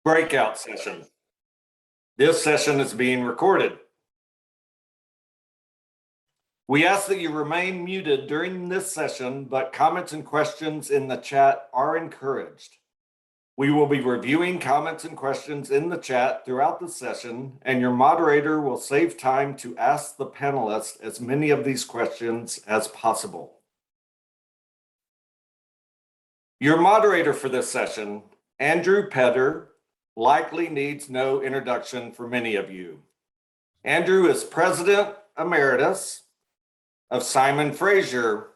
Breakout Session. This session is being recorded. We ask that you remain muted during this session, but comments and questions in the chat are encouraged. We will be reviewing comments and questions in the chat throughout the session, and your moderator will save time to ask the panelists as many of these questions as possible. Your moderator for this session, Andrew Petter, likely needs no introduction for many of you. Andrew is President Emeritus of Simon Fraser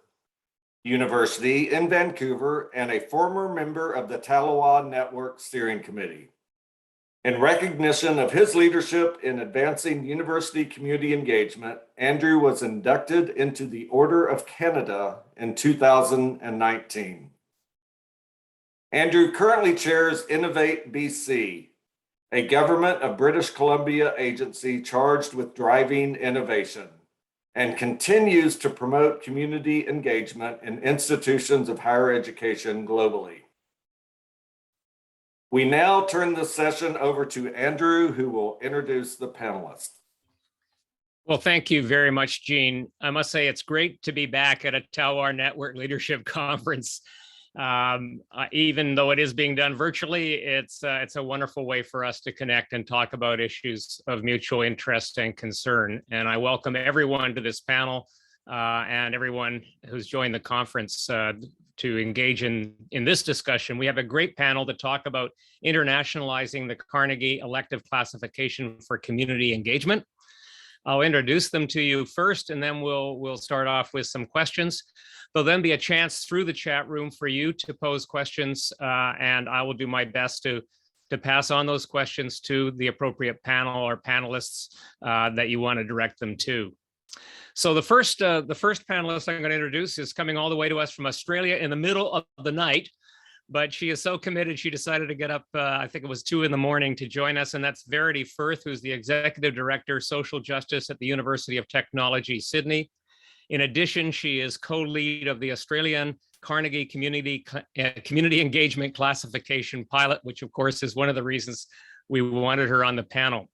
University in Vancouver and a former member of the Talowa Network Steering Committee. In recognition of his leadership in advancing university community engagement, Andrew was inducted into the Order of Canada in 2019. Andrew currently chairs Innovate BC, a government of British Columbia agency charged with driving innovation, and continues to promote community engagement in institutions of higher education globally. We now turn this session over to Andrew, who will introduce the panelists. Well, thank you very much, Gene. I must say it's great to be back at a Talowa Network Leadership Conference. Even though it is being done virtually, it's a wonderful way for us to connect and talk about issues of mutual interest and concern. And I welcome everyone to this panel and everyone who's joined the conference to engage in this discussion. We have a great panel to talk about internationalizing the Carnegie elective classification for community engagement. I'll introduce them to you first, and then we'll start off with some questions. There'll then be a chance through the chat room for you to pose questions, and I will do my best to pass on those questions to the appropriate panel or panelists that you want to direct them to. So the first panelist I'm going to introduce is coming all the way to us from Australia in the middle of the night, but she is so committed she decided to get up, I think it was 2 a.m. to join us, and that's Verity Firth, who's the Executive Director, Social Justice at the University of Technology, Sydney. In addition, she is co-lead of the Australian Carnegie Community Engagement Classification Pilot, which of course is one of the reasons we wanted her on the panel.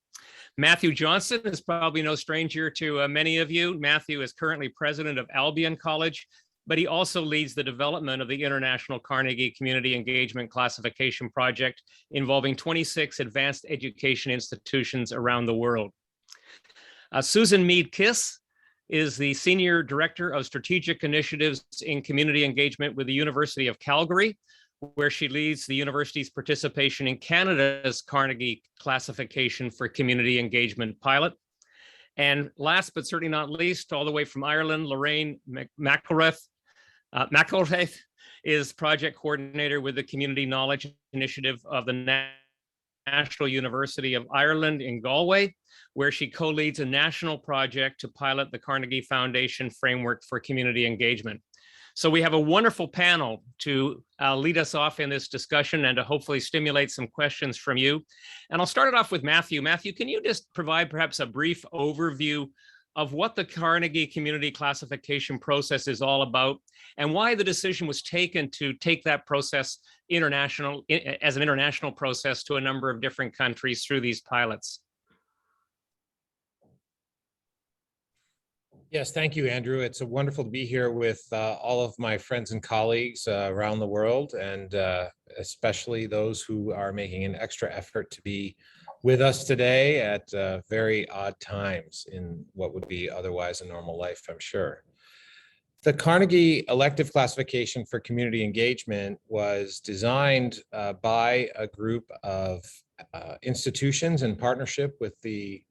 Matthew Johnson is probably no stranger to many of you. Matthew is currently president of Albion College, but he also leads the development of the International Carnegie Community Engagement Classification Project, involving 26 advanced education institutions around the world. Susan Mead-Kiss is the Senior Director of Strategic Initiatives in Community Engagement with the University of Calgary, where she leads the university's participation in Canada's Carnegie Classification for Community Engagement Pilot. And last but certainly not least, all the way from Ireland, Lorraine McElrath is Project Coordinator with the Community Knowledge Initiative of the National University of Ireland in Galway, where she co-leads a national project to pilot the Carnegie Foundation Framework for Community Engagement. So we have a wonderful panel to lead us off in this discussion and to hopefully stimulate some questions from you. And I'll start it off with Matthew. Matthew, can you just provide perhaps a brief overview of what the Carnegie Community Classification process is all about and why the decision was taken to take that process as an international process to a number of different countries through these pilots? Yes, thank you, Andrew. It's wonderful to be here with all of my friends and colleagues around the world, and especially those who are making an extra effort to be with us today at very odd times in what would be otherwise a normal life, I'm sure. The Carnegie Elective Classification for Community Engagement was designed by a group of institutions in partnership with the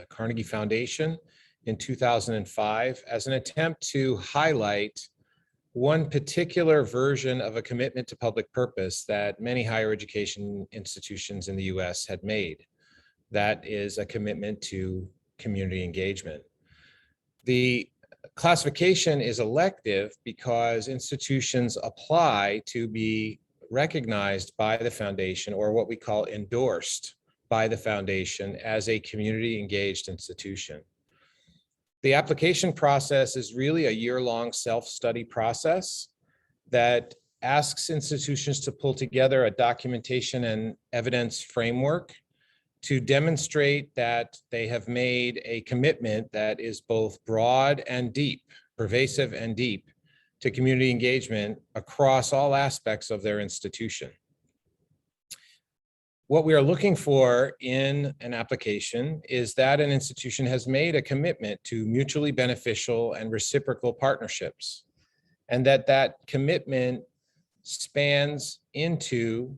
Carnegie Foundation in 2005 as an attempt to highlight one particular version of a commitment to public purpose that many higher education institutions in the US had made. That is a commitment to community engagement. The classification is elective because institutions apply to be recognized by the foundation, or what we call endorsed by the foundation, as a community engaged institution. The application process is really a year-long self-study process that asks institutions to pull together a documentation and evidence framework to demonstrate that they have made a commitment that is both broad and deep, pervasive and deep, to community engagement across all aspects of their institution. What we are looking for in an application is that an institution has made a commitment to mutually beneficial and reciprocal partnerships, and that commitment spans into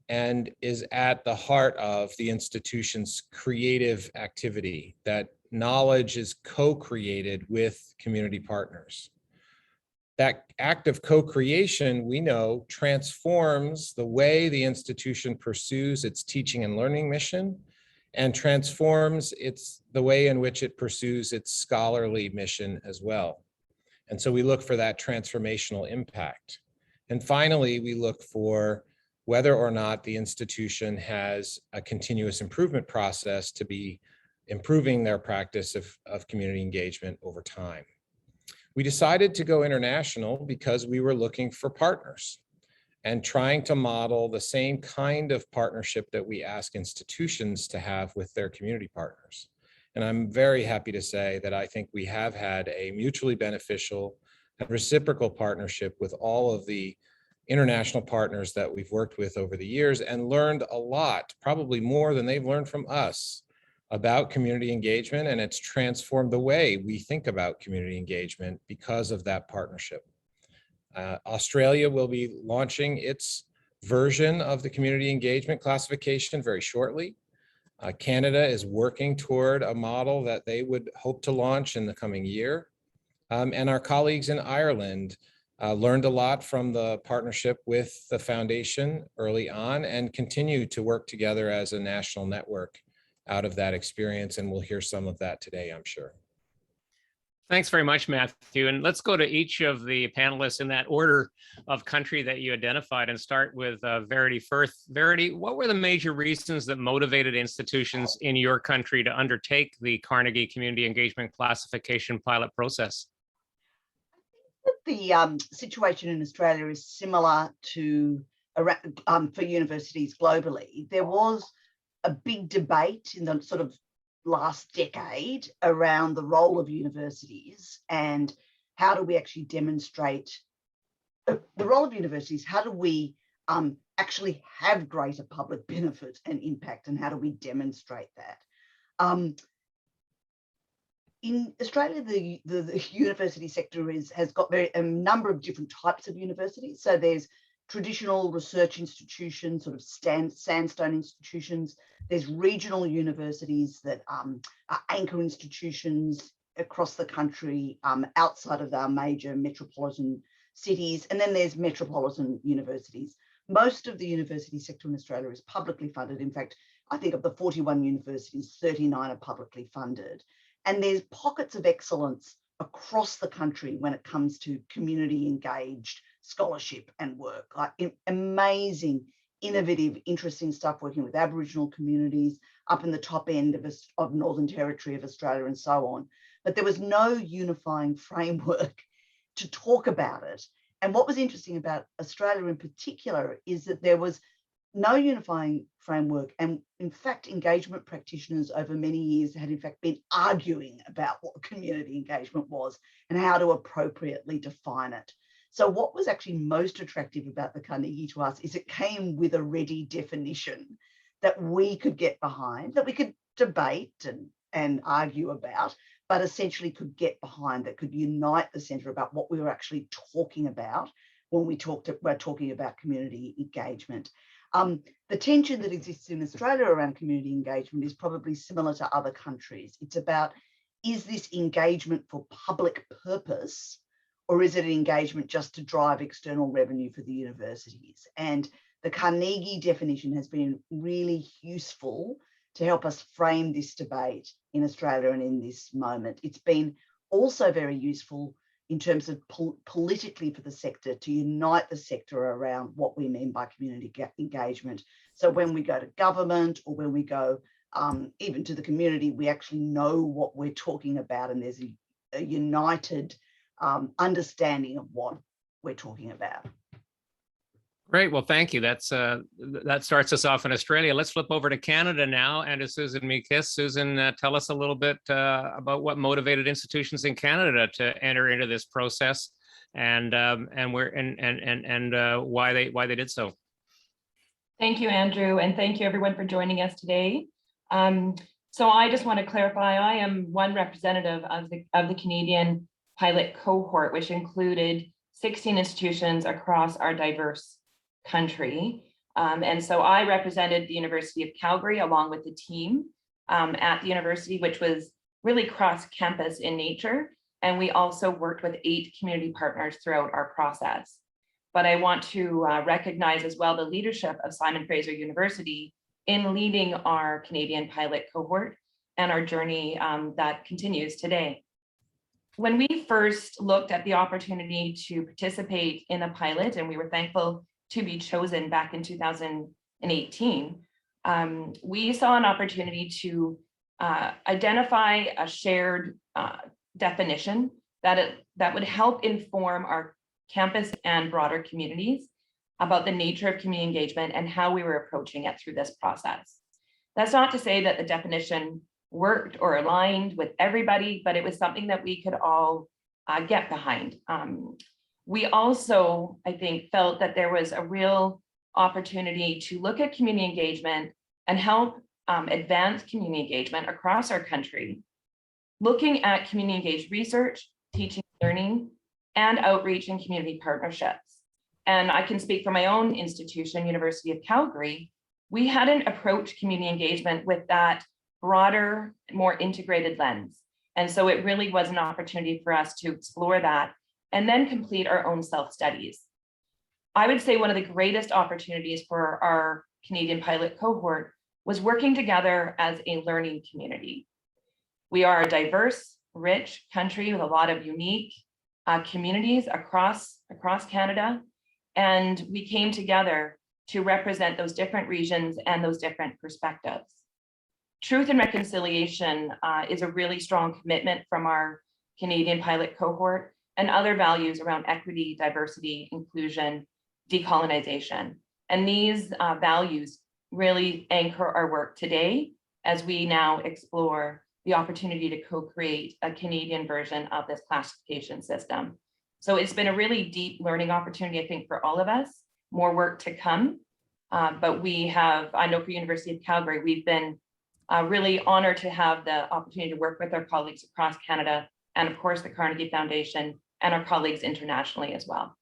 and is at the heart of the institution's creative activity, that knowledge is co-created with community partners. That act of co-creation, we know, transforms the way the institution pursues its teaching and learning mission and transforms the way in which it pursues its scholarly mission as well. And so we look for that transformational impact. And finally, we look for whether or not the institution has a continuous improvement process to be improving their practice of community engagement over time. We decided to go international because we were looking for partners and trying to model the same kind of partnership that we ask institutions to have with their community partners. And I'm very happy to say that I think we have had a mutually beneficial and reciprocal partnership with all of the international partners that we've worked with over the years and learned a lot, probably more than they've learned from us, about community engagement, and it's transformed the way we think about community engagement because of that partnership. Australia will be launching its version of the community engagement classification very shortly. Canada is working toward a model that they would hope to launch in the coming year. And our colleagues in Ireland learned a lot from the partnership with the foundation early on and continue to work together as a national network out of that experience. And we'll hear some of that today, I'm sure. Thanks very much, Matthew. And let's go to each of the panelists in that order of country that you identified and start with Verity first. Verity, what were the major reasons that motivated institutions in your country to undertake the Carnegie Community Engagement Classification pilot process? The situation in Australia is similar to for universities globally. There was a big debate in the sort of last decade around the role of universities and how do we actually demonstrate the role of universities, how do we actually have greater public benefit and impact, and how do we demonstrate that? In Australia, the university sector has got a number of different types of universities. So there's traditional research institutions, sort of sandstone institutions. There's regional universities that are anchor institutions across the country outside of our major metropolitan cities. And then there's metropolitan universities. Most of the university sector in Australia is publicly funded. In fact, I think of the 41 universities, 39 are publicly funded. And there's pockets of excellence across the country when it comes to community engaged scholarship and work, like amazing, innovative, interesting stuff working with Aboriginal communities up in the top end of Northern Territory of Australia and so on. But there was no unifying framework to talk about it. And what was interesting about Australia in particular is that there was no unifying framework. And in fact, engagement practitioners over many years had in fact been arguing about what community engagement was and how to appropriately define it. So what was actually most attractive about the Carnegie to us is it came with a ready definition that we could get behind, that we could debate and argue about, but essentially could get behind, that could unite the centre about what we were actually talking about when we're talking about community engagement. The tension that exists in Australia around community engagement is probably similar to other countries. It's about, is this engagement for public purpose, or is it an engagement just to drive external revenue for the universities? And the Carnegie definition has been really useful to help us frame this debate in Australia and in this moment. It's been also very useful in terms of politically for the sector to unite the sector around what we mean by community engagement. So when we go to government or when we go even to the community, we actually know what we're talking about, and there's a united understanding of what we're talking about. Great. Well, thank you. That starts us off in Australia. Let's flip over to Canada now, and to Susan Meekis. Susan, tell us a little bit about what motivated institutions in Canada to enter into this process, and why they did so. Thank you, Andrew, and thank you everyone for joining us today. So I just want to clarify, I am one representative of the Canadian pilot cohort, which included 16 institutions across our diverse country. And so I represented the University of Calgary along with the team at the university, which was really cross-campus in nature. And we also worked with 8 community partners throughout our process. But I want to recognize as well the leadership of Simon Fraser University in leading our Canadian pilot cohort and our journey that continues today. When we first looked at the opportunity to participate in a pilot, and we were thankful to be chosen back in 2018, we saw an opportunity to identify a shared definition that would help inform our campus and broader communities about the nature of community engagement and how we were approaching it through this process. That's not to say that the definition worked or aligned with everybody, but it was something that we could all get behind. We also, I think, felt that there was a real opportunity to look at community engagement and help advance community engagement across our country, looking at community engaged research, teaching, learning, and outreach and community partnerships. And I can speak for my own institution, University of Calgary. We hadn't approached community engagement with that broader, more integrated lens. And so it really was an opportunity for us to explore that and then complete our own self-studies. I would say one of the greatest opportunities for our Canadian pilot cohort was working together as a learning community. We are a diverse, rich country with a lot of unique communities across Canada, and we came together to represent those different regions and those different perspectives. Truth and reconciliation is a really strong commitment from our Canadian pilot cohort, and other values around equity, diversity, inclusion, decolonization. And these values really anchor our work today as we now explore the opportunity to co-create a Canadian version of this classification system. So it's been a really deep learning opportunity, I think, for all of us, more work to come. But we have, I know for University of Calgary, we've been really honored to have the opportunity to work with our colleagues across Canada, and of course the Carnegie Foundation and our colleagues internationally as well.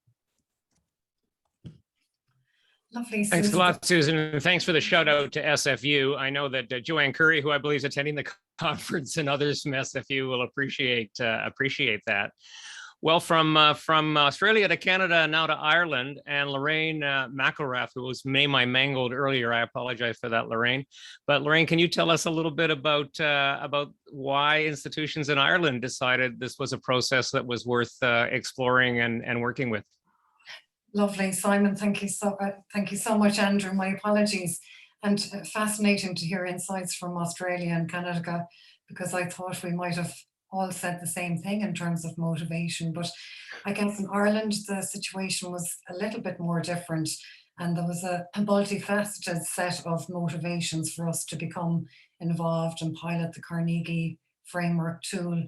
Lovely. Thanks Susan. a lot, Susan. And thanks for the shout out to SFU. I know that Joanne Curry, who I believe is attending the conference, and others from SFU will appreciate that. Well, from Australia to Canada, now to Ireland, and Lorraine McElrath, who was name I mangled earlier. I apologize for that, Lorraine. But Lorraine, can you tell us a little bit about why institutions in Ireland decided this was a process that was worth exploring and working with? Lovely, Simon. Thank you so much, Andrew. My apologies, and fascinating to hear insights from Australia and Canada, because I thought we might have all said the same thing in terms of motivation. But I guess in Ireland, the situation was a little bit more different, and there was a multifaceted set of motivations for us to become involved and pilot the Carnegie framework tool.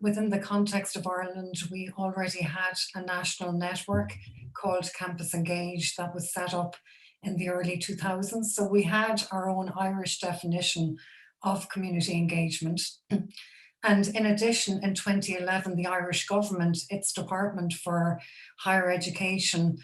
Within the context of Ireland, we already had a national network called Campus Engage that was set up in the early 2000s. So we had our own Irish definition of community engagement. And in addition, in 2011, the Irish government, its Department for Higher Education,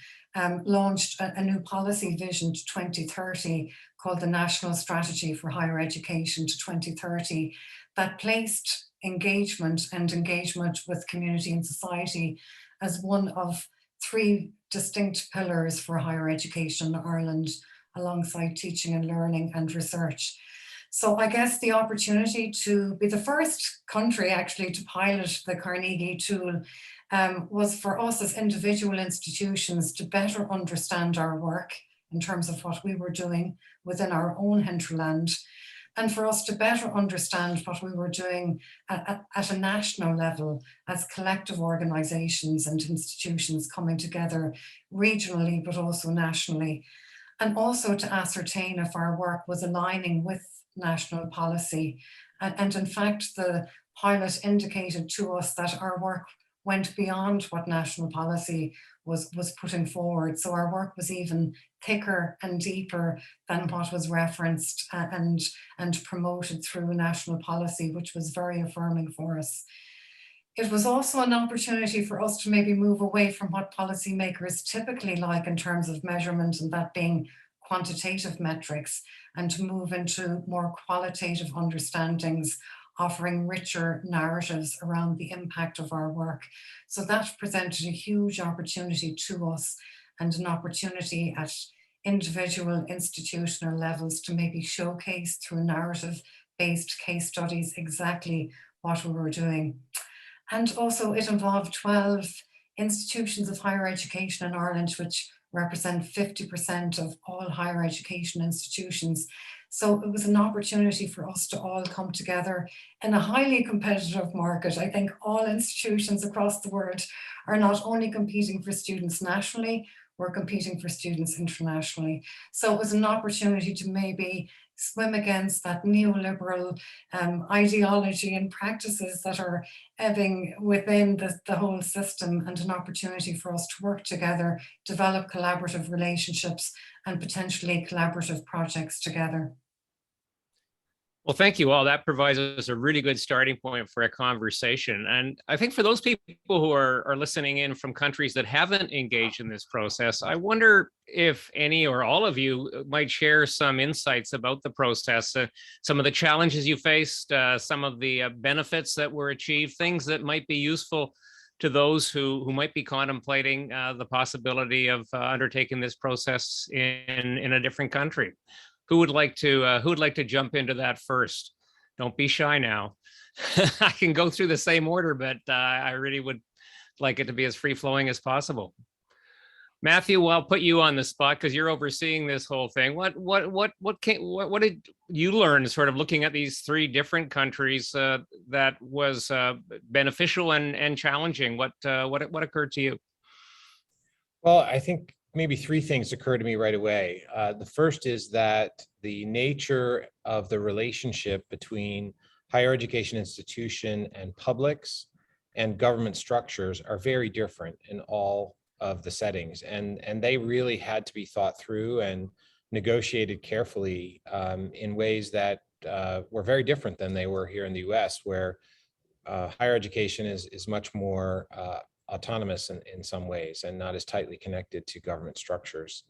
launched a new policy vision to 2030 called the National Strategy for Higher Education to 2030 that placed engagement and engagement with community and society as one of 3 distinct pillars for higher education in Ireland, alongside teaching and learning and research. So I guess the opportunity to be the first country actually to pilot the Carnegie tool was for us as individual institutions to better understand our work in terms of what we were doing within our own hinterland, and for us to better understand what we were doing at a national level as collective organisations and institutions coming together regionally, but also nationally, and also to ascertain if our work was aligning with national policy. And in fact, the pilot indicated to us that our work went beyond what national policy was putting forward. So our work was even thicker and deeper than what was referenced and promoted through national policy, which was very affirming for us. It was also an opportunity for us to maybe move away from what policymakers typically like in terms of measurement, and that being quantitative metrics, and to move into more qualitative understandings, offering richer narratives around the impact of our work. So that presented a huge opportunity to us, and an opportunity at individual institutional levels to maybe showcase through narrative-based case studies exactly what we were doing. And also it involved 12 institutions of higher education in Ireland, which represent 50% of all higher education institutions. So it was an opportunity for us to all come together in a highly competitive market. I think all institutions across the world are not only competing for students nationally, we're competing for students internationally. So it was an opportunity to maybe swim against that neoliberal ideology and practices that are ebbing within the whole system, and an opportunity for us to work together, develop collaborative relationships and potentially collaborative projects together. Well, thank you all. That provides us a really good starting point for a conversation. And I think for those people who are listening in from countries that haven't engaged in this process, I wonder if any or all of you might share some insights about the process, some of the challenges you faced, some of the benefits that were achieved, things that might be useful to those who might be contemplating the possibility of undertaking this process in a different country. Who would like to jump into that first? Don't be shy now. I can go through the same order, but I really would like it to be as free flowing as possible. Matthew, I'll put you on the spot because you're overseeing this whole thing. What did you learn, sort of looking at these three different countries that was beneficial and challenging? What occurred to you? Well, I think maybe three things occur to me right away. The first is that the nature of the relationship between higher education institution and publics and government structures are very different in all of the settings. And they really had to be thought through and negotiated carefully in ways that were very different than they were here in the US, where higher education is much more autonomous in some ways and not as tightly connected to government structures.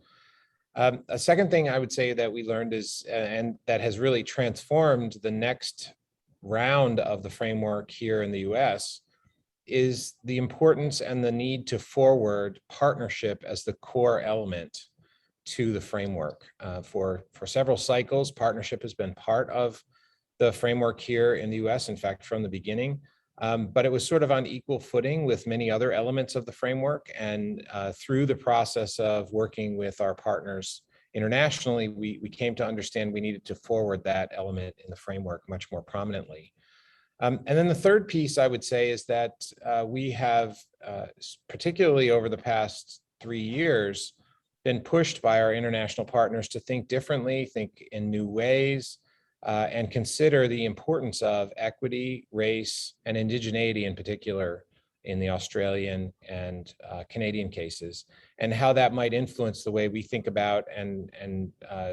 A second thing I would say that we learned is, and that has really transformed the next round of the framework here in the US, is the importance and the need to forward partnership as the core element to the framework. For several cycles, partnership has been part of the framework here in the US, in fact, from the beginning. But it was sort of on equal footing with many other elements of the framework. And through the process of working with our partners internationally, we came to understand we needed to forward that element in the framework much more prominently. And then the third piece I would say is that we have, particularly over the past 3 years, been pushed by our international partners to think differently, think in new ways, and consider the importance of equity, race, and indigeneity in particular in the Australian and Canadian cases, and how that might influence the way we think about and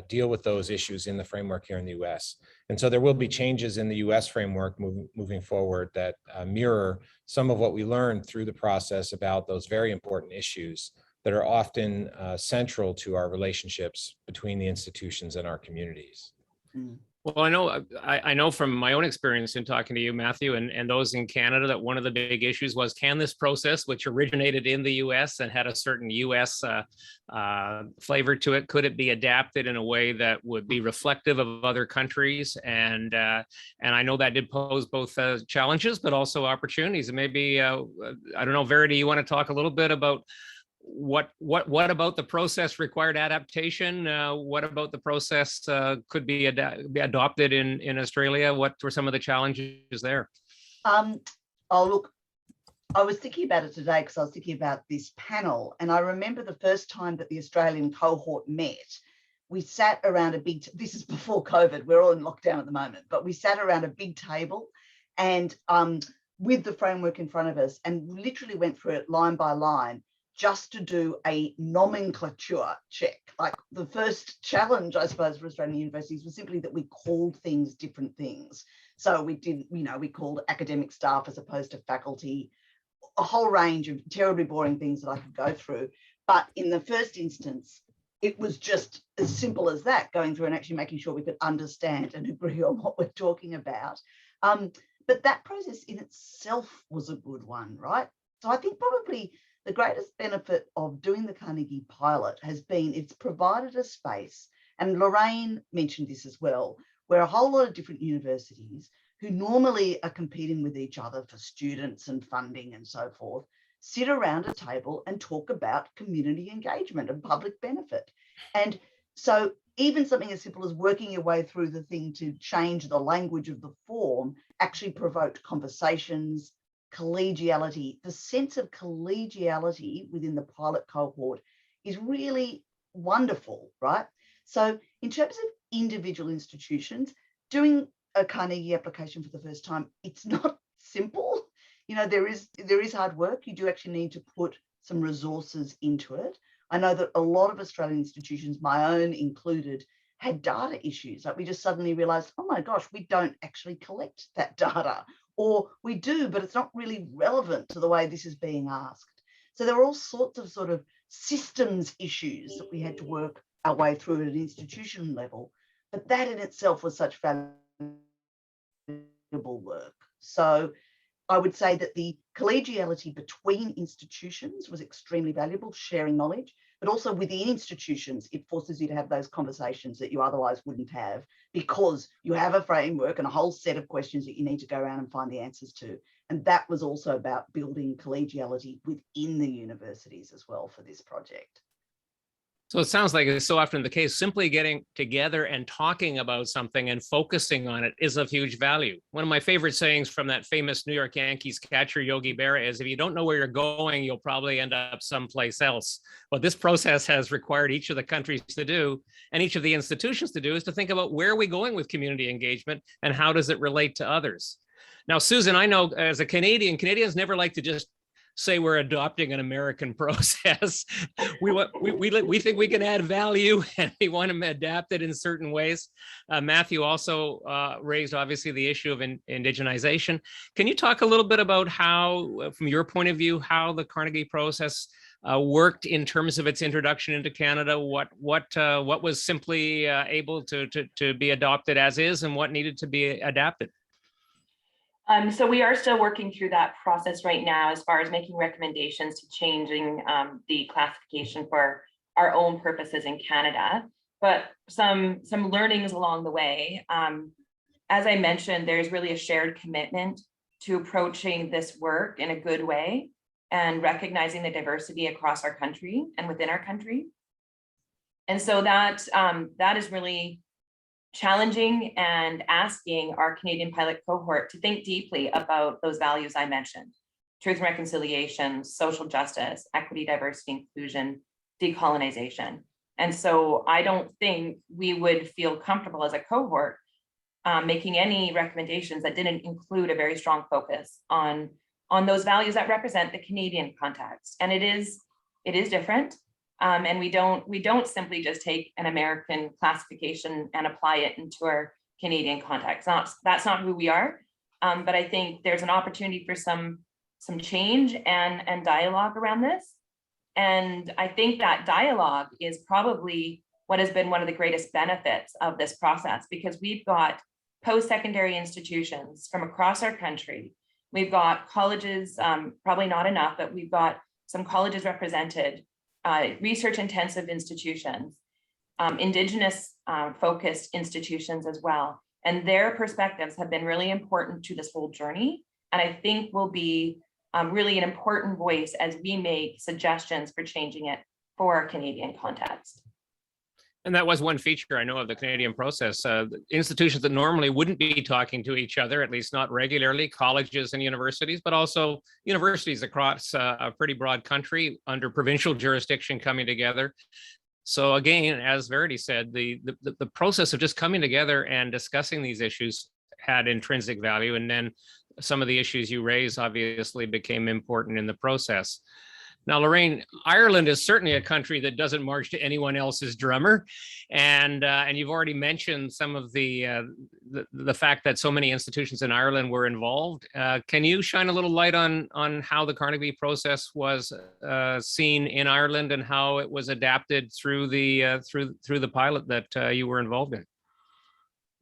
deal with those issues in the framework here in the US. And so there will be changes in the US framework moving forward that mirror some of what we learned through the process about those very important issues that are often central to our relationships between the institutions and our communities. Mm. Well, I know from my own experience in talking to you, Matthew, and those in Canada, that one of the big issues was, can this process, which originated in the US and had a certain US flavor to it, could it be adapted in a way that would be reflective of other countries? And I know that did pose both challenges, but also opportunities. And maybe, I don't know, Verity, you want to talk a little bit about what about the process required adaptation? What about the process could be adopted in Australia? What were some of the challenges there? Oh, look, I was thinking about it today because I was thinking about this panel, and I remember the first time that the Australian cohort met, we sat around a big, this is before COVID, we're all in lockdown at the moment, but we sat around a big table and with the framework in front of us and literally went through it line by line just to do a nomenclature check. Like the first challenge, I suppose, for Australian universities was simply that we called things different things. So we did, we called academic staff as opposed to faculty, a whole range of terribly boring things that I could go through. But in the first instance, it was just as simple as that, going through and actually making sure we could understand and agree on what we're talking about. But that process in itself was a good one, right? So I think probably the greatest benefit of doing the Carnegie pilot has been it's provided a space, and Lorraine mentioned this as well, where a whole lot of different universities who normally are competing with each other for students and funding and so forth, sit around a table and talk about community engagement and public benefit. And so even something as simple as working your way through the thing to change the language of the form actually provoked conversations, collegiality. The sense of collegiality within the pilot cohort is really wonderful, right? So in terms of individual institutions, doing a Carnegie application for the first time, it's not simple. There is hard work. You do actually need to put some resources into it. I know that a lot of Australian institutions, my own included, had data issues. Like we just suddenly realized, oh my gosh, we don't actually collect that data, or we do, but it's not really relevant to the way this is being asked. So there were all sorts of sort of systems issues that we had to work our way through at an institution level. But that in itself was such valuable work. So I would say that the collegiality between institutions was extremely valuable, sharing knowledge, but also within institutions, it forces you to have those conversations that you otherwise wouldn't have because you have a framework and a whole set of questions that you need to go around and find the answers to. And that was also about building collegiality within the universities as well for this project. So it sounds like it's so often the case, simply getting together and talking about something and focusing on it is of huge value. One of my favorite sayings from that famous New York Yankees catcher, Yogi Berra, is if you don't know where you're going, you'll probably end up someplace else. What this process has required each of the countries to do and each of the institutions to do is to think about where are we going with community engagement and how does it relate to others. Now, Susan, I know as a Canadian, Canadians never like to just say we're adopting an American process. We think we can add value and we want to adapt it in certain ways. Matthew also raised obviously the issue of indigenization. Can you talk a little bit about how, from your point of view, how the Carnegie process worked in terms of its introduction into Canada? What was simply able to be adopted as is, and what needed to be adapted? So we are still working through that process right now as far as making recommendations to changing the classification for our own purposes in Canada, but some learnings along the way. As I mentioned, there's really a shared commitment to approaching this work in a good way and recognizing the diversity across our country and within our country. And so that is really challenging and asking our Canadian pilot cohort to think deeply about those values I mentioned: truth and reconciliation, social justice, equity, diversity, inclusion, decolonization. And so I don't think we would feel comfortable as a cohort making any recommendations that didn't include a very strong focus on those values that represent the Canadian context. And it is different. And we don't simply just take an American classification and apply it into our Canadian context. That's not who we are. But I think there's an opportunity for some change and dialogue around this. And I think that dialogue is probably what has been one of the greatest benefits of this process, because we've got post-secondary institutions from across our country. We've got colleges, probably not enough, but we've got some colleges represented, research-intensive institutions, Indigenous focused institutions as well. And their perspectives have been really important to this whole journey, and I think will be really an important voice as we make suggestions for changing it for a Canadian context. And that was one feature I know of the Canadian process. Institutions that normally wouldn't be talking to each other, at least not regularly, colleges and universities, but also universities across a pretty broad country under provincial jurisdiction coming together. So again, as Verity said, the process of just coming together and discussing these issues had intrinsic value. And then some of the issues you raise obviously became important in the process. Now, Lorraine, Ireland is certainly a country that doesn't march to anyone else's drummer, and you've already mentioned some of the fact that so many institutions in Ireland were involved. Can you shine a little light on how the Carnegie process was seen in Ireland and how it was adapted through the pilot that you were involved in?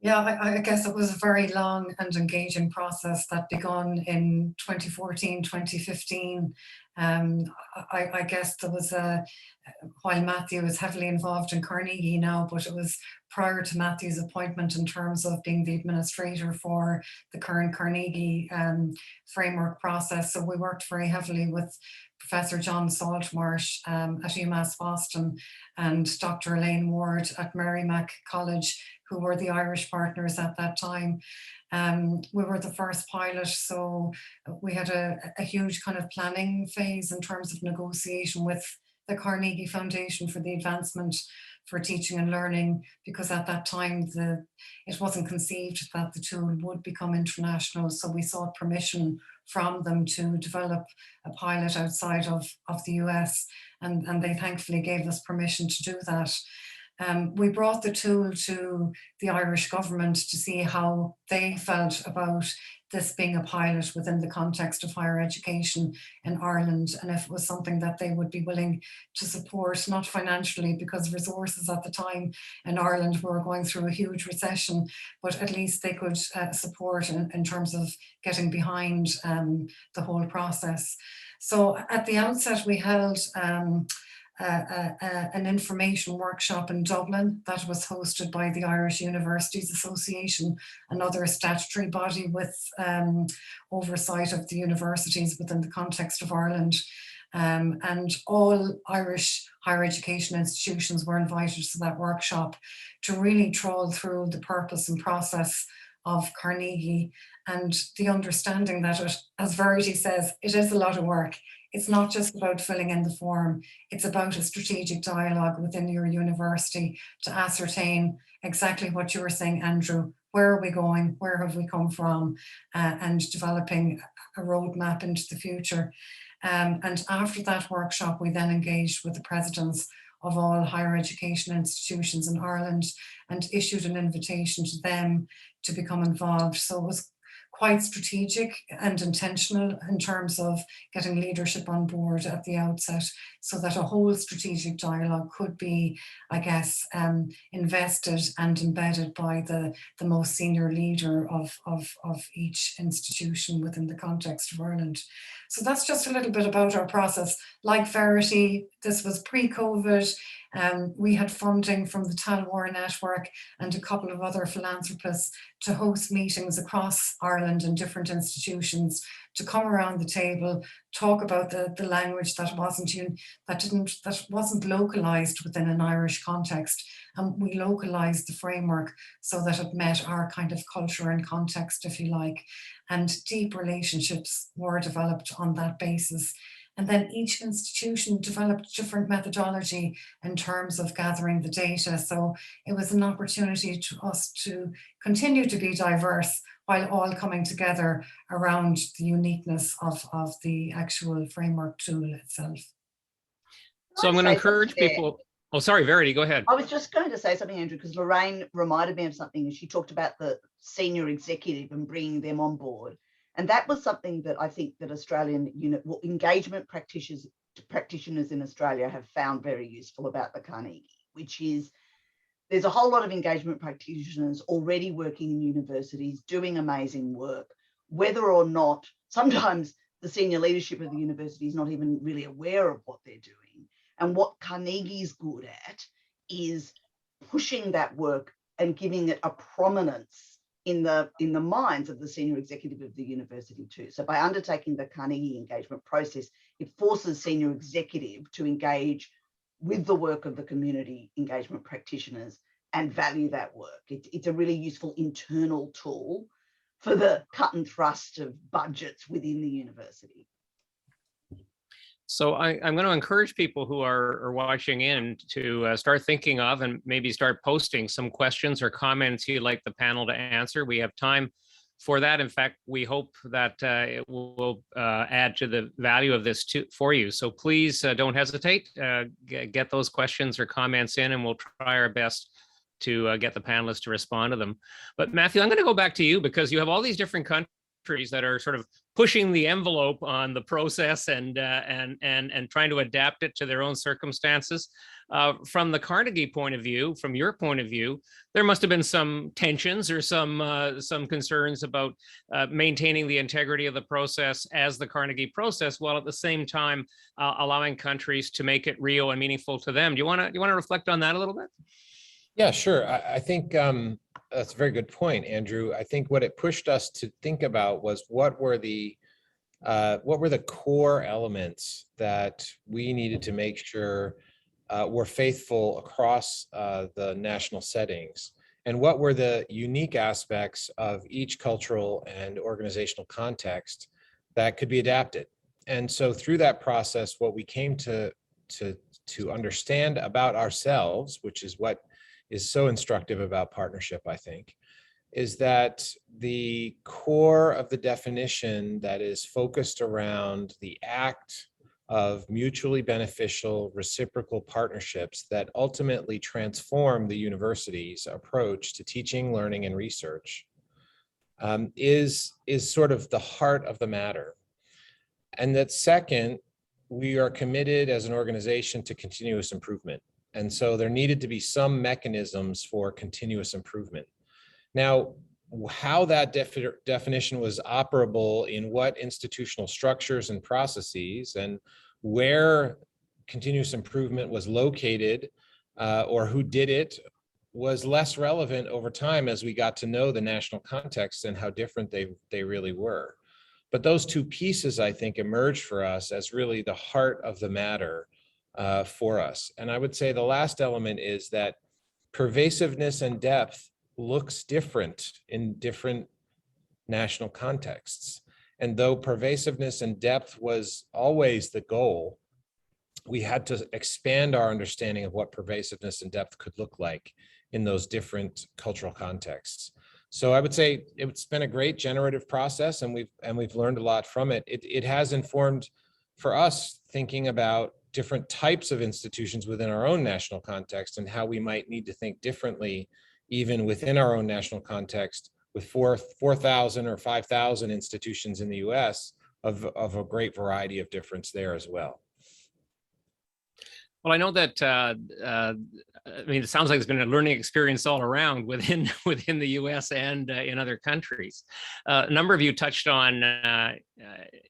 Yeah, I guess it was a very long and engaging process that began in 2014, 2015. I guess there was while Matthew is heavily involved in Carnegie now, but it was prior to Matthew's appointment in terms of being the administrator for the current Carnegie framework process. So we worked very heavily with Professor John Saltmarsh at UMass Boston and Dr. Elaine Ward at Merrimack College, who were the Irish partners at that time. We were the first pilot, so we had a huge kind of planning phase in terms of negotiation with the Carnegie Foundation for the Advancement for Teaching and Learning, because at that time it wasn't conceived that the tool would become international. So we sought permission from them to develop a pilot outside of the US, and they thankfully gave us permission to do that. We brought the tool to the Irish government to see how they felt about this being a pilot within the context of higher education in Ireland, and if it was something that they would be willing to support, not financially because resources at the time in Ireland were going through a huge recession, but at least they could support in terms of getting behind the whole process. So at the outset, we held an information workshop in Dublin that was hosted by the Irish Universities Association, another statutory body with oversight of the universities within the context of Ireland. And all Irish higher education institutions were invited to that workshop to really trawl through the purpose and process of Carnegie and the understanding that it, as Verity says, it is a lot of work. It's not just about filling in the form, it's about a strategic dialogue within your university to ascertain exactly what you were saying, Andrew. Where are we going? Where have we come from? And developing a roadmap into the future. And after that workshop, we then engaged with the presidents of all higher education institutions in Ireland and issued an invitation to them to become involved. So it was quite strategic and intentional in terms of getting leadership on board at the outset so that a whole strategic dialogue could be, I guess, invested and embedded by the most senior leader of each institution within the context of Ireland. So that's just a little bit about our process. Like Verity, this was pre-COVID. We had funding from the Talwar Network and a couple of other philanthropists to host meetings across Ireland in different institutions to come around the table, talk about the language that wasn't localized within an Irish context. And we localized the framework so that it met our kind of culture and context, if you like. And deep relationships were developed on that basis. And then each institution developed different methodology in terms of gathering the data. So it was an opportunity to us to continue to be diverse while all coming together around the uniqueness of the actual framework tool itself. So I'm going to encourage people. Oh, sorry, Verity, go ahead. I was just going to say something, Andrew, because Lorraine reminded me of something. She talked about the senior executive and bringing them on board. And that was something that I think that Australian engagement practitioners in Australia have found very useful about the Carnegie, which is there's a whole lot of engagement practitioners already working in universities, doing amazing work, whether or not sometimes the senior leadership of the university is not even really aware of what they're doing. And what Carnegie's good at is pushing that work and giving it a prominence in the minds of the senior executive of the university too. So by undertaking the Carnegie engagement process, it forces senior executive to engage with the work of the community engagement practitioners and value that work. It's a really useful internal tool for the cut and thrust of budgets within the university. So I'm going to encourage people who are watching in to start thinking of and maybe start posting some questions or comments you'd like the panel to answer. We have time for that. In fact, we hope that it will add to the value of this for you. So please don't hesitate. Get those questions or comments in, and we'll try our best to get the panelists to respond to them. But Matthew, I'm going to go back to you because you have all these different countries that are sort of pushing the envelope on the process and trying to adapt it to their own circumstances. From the Carnegie point of view, from your point of view, there must have been some tensions or some concerns about maintaining the integrity of the process as the Carnegie process, while at the same time allowing countries to make it real and meaningful to them. Do you want to reflect on that a little bit? Yeah, sure. I think that's a very good point, Andrew. I think what it pushed us to think about was what were the core elements that we needed to make sure were faithful across the national settings, and what were the unique aspects of each cultural and organizational context that could be adapted. And so through that process, what we came to understand about ourselves, which is what is so instructive about partnership, I think, is that the core of the definition that is focused around the act of mutually beneficial reciprocal partnerships that ultimately transform the university's approach to teaching, learning, and research is sort of the heart of the matter. And that second, we are committed as an organization to continuous improvement. And so there needed to be some mechanisms for continuous improvement. Now, how that definition was operable in what institutional structures and processes, and where continuous improvement was located or who did it, was less relevant over time as we got to know the national context and how different they really were. But those two pieces, I think, emerged for us as really the heart of the matter for us. And I would say the last element is that pervasiveness and depth looks different in different national contexts. And though pervasiveness and depth was always the goal, we had to expand our understanding of what pervasiveness and depth could look like in those different cultural contexts. So I would say it's been a great generative process, and we've learned a lot from it. It has informed for us thinking about different types of institutions within our own national context and how we might need to think differently, even within our own national context, with 4,000 or 5,000 institutions in the US of a great variety of difference there as well. Well, I know that, I mean, it sounds like it's been a learning experience all around within the US and in other countries. A number of you touched on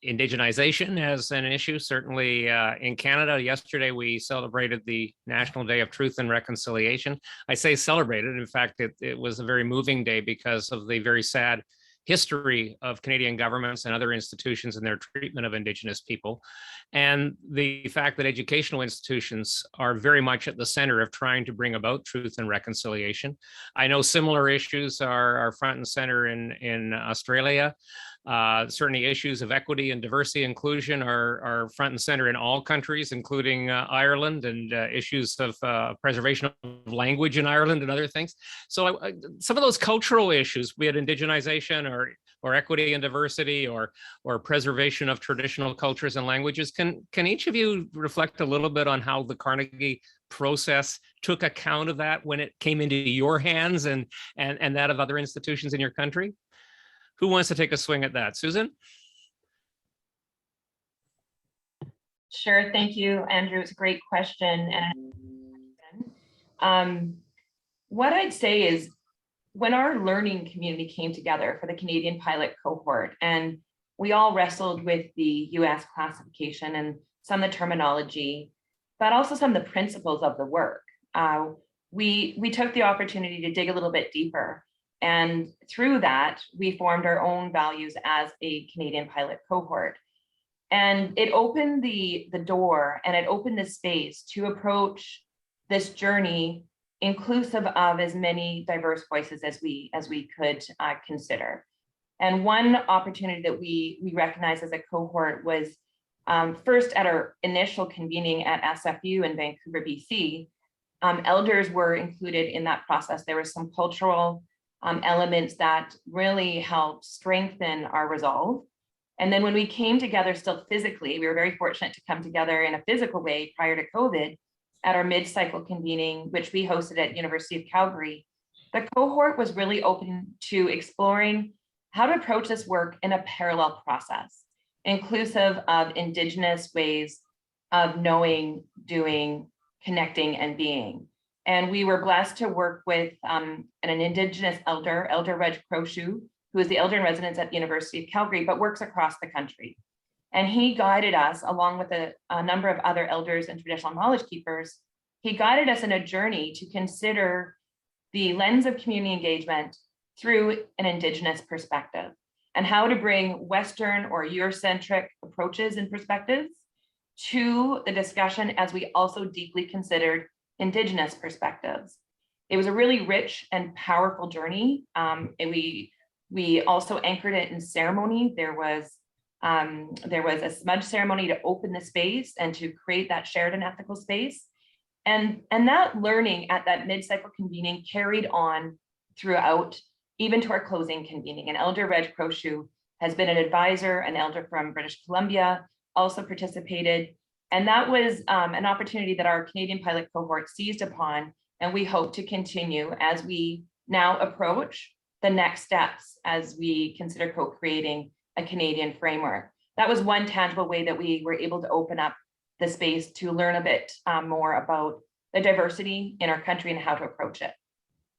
indigenization as an issue. Certainly in Canada, yesterday we celebrated the National Day of Truth and Reconciliation. I say celebrated. In fact, it was a very moving day because of the very sad history of Canadian governments and other institutions and their treatment of Indigenous people, and the fact that educational institutions are very much at the center of trying to bring about truth and reconciliation. I know similar issues are front and center in Australia. Certainly issues of equity and diversity inclusion are front and center in all countries, including Ireland, and issues of preservation of language in Ireland and other things. So some of those cultural issues, be it indigenization or equity and diversity or preservation of traditional cultures and languages, can each of you reflect a little bit on how the Carnegie process took account of that when it came into your hands and that of other institutions in your country? Who wants to take a swing at that? Susan? Sure, thank you, Andrew. It's a great question. And what I'd say is, when our learning community came together for the Canadian pilot cohort, and we all wrestled with the US classification and some of the terminology, but also some of the principles of the work, we took the opportunity to dig a little bit deeper. And through that, we formed our own values as a Canadian pilot cohort. And it opened the door, and it opened the space to approach this journey inclusive of as many diverse voices as we could consider. And one opportunity that we recognized as a cohort was first at our initial convening at SFU in Vancouver, BC. Elders were included in that process. There were some cultural elements that really helped strengthen our resolve. And then when we came together still physically, we were very fortunate to come together in a physical way prior to COVID at our mid-cycle convening, which we hosted at University of Calgary. The cohort was really open to exploring how to approach this work in a parallel process, inclusive of Indigenous ways of knowing, doing, connecting, and being. And we were blessed to work with an Indigenous elder, Elder Reg Croshoe, who is the elder in residence at the University of Calgary, but works across the country. And he guided us, along with a number of other elders and traditional knowledge keepers, he guided us in a journey to consider the lens of community engagement through an Indigenous perspective, and how to bring Western or Eurocentric approaches and perspectives to the discussion as we also deeply considered Indigenous perspectives. It was a really rich and powerful journey. And we also anchored it in ceremony. There was a smudge ceremony to open the space and to create that shared and ethical space. And that learning at that mid-cycle convening carried on throughout, even to our closing convening. And Elder Reg Croshoe has been an advisor, an elder from British Columbia, also participated. And that was an opportunity that our Canadian pilot cohort seized upon, and we hope to continue as we now approach the next steps as we consider co-creating a Canadian framework. That was one tangible way that we were able to open up the space to learn a bit more about the diversity in our country and how to approach it.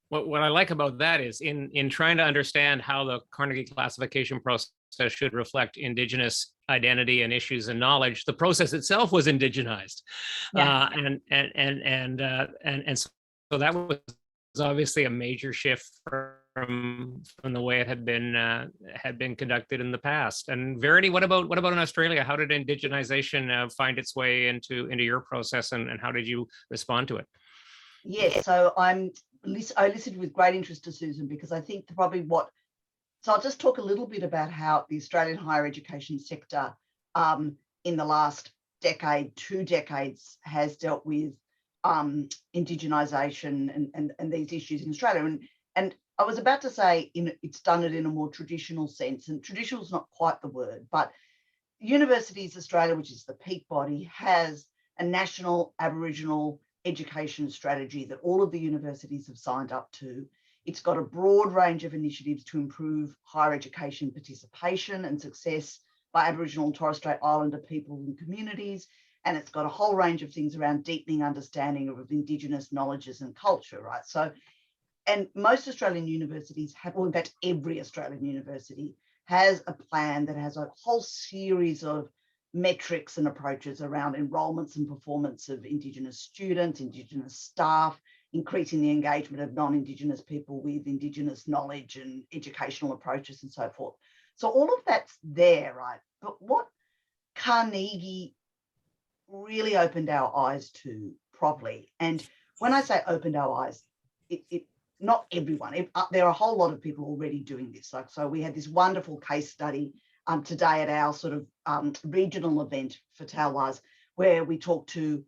What I like about that is in trying to understand how the Carnegie classification process should reflect Indigenous identity and issues and knowledge, the process itself was indigenized. Yes. And so that was obviously a major shift from the way it had been conducted in the past. And Verity, what about in Australia? How did indigenization find its way into your process, and how did you respond to it? Yes, so I listened with great interest to Susan, because I think so I'll just talk a little bit about how the Australian higher education sector in the last decade, 2 decades, has dealt with indigenisation and these issues in Australia. And I was about to say it's done it in a more traditional sense, and traditional is not quite the word, but Universities Australia, which is the peak body, has a national Aboriginal education strategy that all of the universities have signed up to. It's got a broad range of initiatives to improve higher education participation and success by Aboriginal and Torres Strait Islander people and communities. And it's got a whole range of things around deepening understanding of Indigenous knowledges and culture, right? So, and most Australian universities have, well, in fact, every Australian university has a plan that has a whole series of metrics and approaches around enrolments and performance of Indigenous students, Indigenous staff, increasing the engagement of non-Indigenous people with Indigenous knowledge and educational approaches and so forth. So all of that's there, right? But what Carnegie really opened our eyes to properly, and when I say opened our eyes, not everyone, there are a whole lot of people already doing this. Like, so we had this wonderful case study today at our sort of regional event for Talwas, where we talked to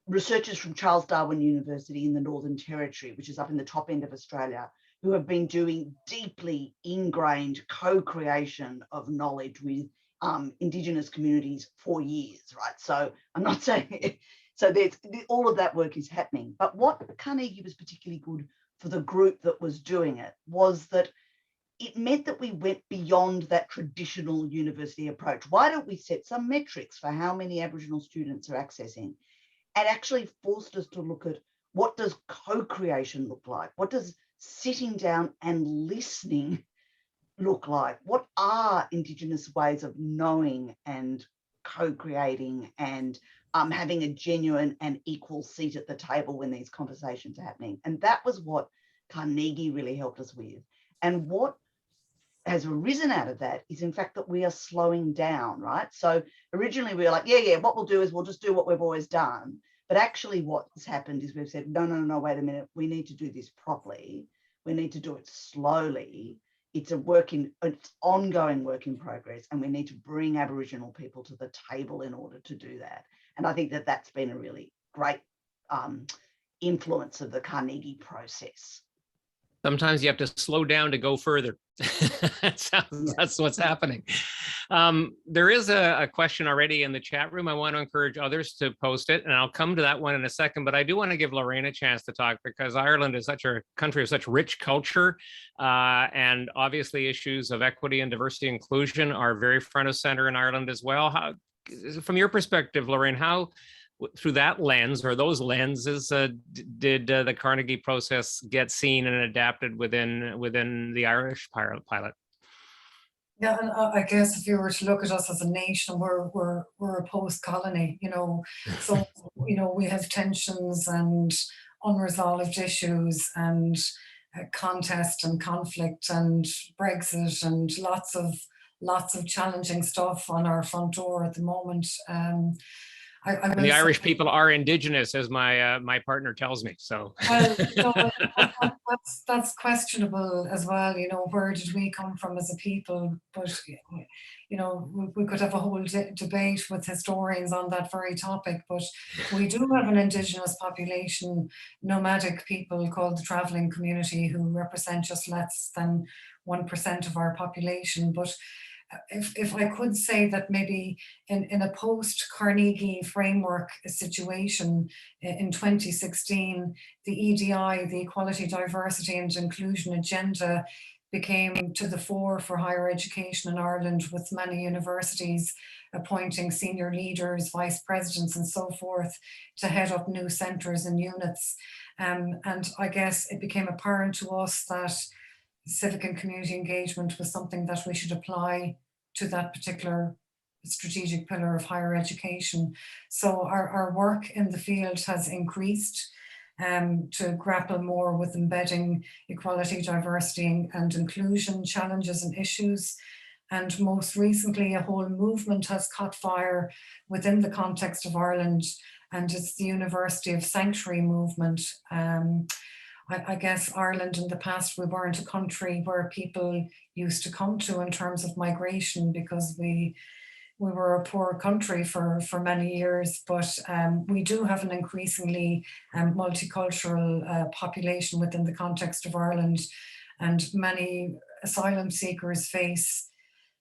researchers from Charles Darwin University in the Northern Territory, which is up in the top end of Australia, who have been doing deeply ingrained co-creation of knowledge with Indigenous communities for years, right? So I'm not saying, so there's all of that work is happening. But what Carnegie was particularly good for the group that was doing it was that it meant that we went beyond that traditional university approach. Why don't we set some metrics for how many Aboriginal students are accessing, and actually forced us to look at what does co-creation look like? What does sitting down and listening look like? What are Indigenous ways of knowing and co-creating and having a genuine and equal seat at the table when these conversations are happening? And that was what Carnegie really helped us with. And what has arisen out of that is in fact that we are slowing down, right? So originally we were like, yeah, what we'll do is we'll just do what we've always done. But actually what's happened is we've said, no, wait a minute, we need to do this properly. We need to do it slowly. It's ongoing work in progress, and we need to bring Aboriginal people to the table in order to do that. And I think that that's been a really great influence of the Carnegie process. Sometimes you have to slow down to go further. That's what's happening. There is a question already in the chat room. I want to encourage others to post it, and I'll come to that one in a second. But I do want to give Lorraine a chance to talk, because Ireland is such a country of such rich culture, and obviously issues of equity and diversity and inclusion are very front of center in Ireland as well. How, from your perspective, Lorraine, how through that lens or those lenses did the Carnegie process get seen and adapted within the Irish pilot? Yeah, and I guess if you were to look at us as a nation, we're a post-colony, so we have tensions and unresolved issues and contest and conflict and Brexit and lots of challenging stuff on our front door at the moment. And the Irish people are indigenous, as my partner tells me. So well, that's questionable as well. Where did we come from as a people? But we could have a whole debate with historians on that very topic. But we do have an indigenous population, nomadic people called the travelling community, who represent just less than 1% of our population. But if I could say that maybe in a post-Carnegie framework situation in 2016, the EDI, the Equality, Diversity and Inclusion agenda, became to the fore for higher education in Ireland, with many universities appointing senior leaders, vice presidents and so forth to head up new centres and units. And I guess it became apparent to us that civic and community engagement was something that we should apply to that particular strategic pillar of higher education. So our work in the field has increased to grapple more with embedding equality, diversity and inclusion challenges and issues. And most recently, a whole movement has caught fire within the context of Ireland, and it's the University of Sanctuary movement. I guess Ireland in the past, we weren't a country where people used to come to in terms of migration, because we were a poor country for many years, but we do have an increasingly multicultural population within the context of Ireland, and many asylum seekers face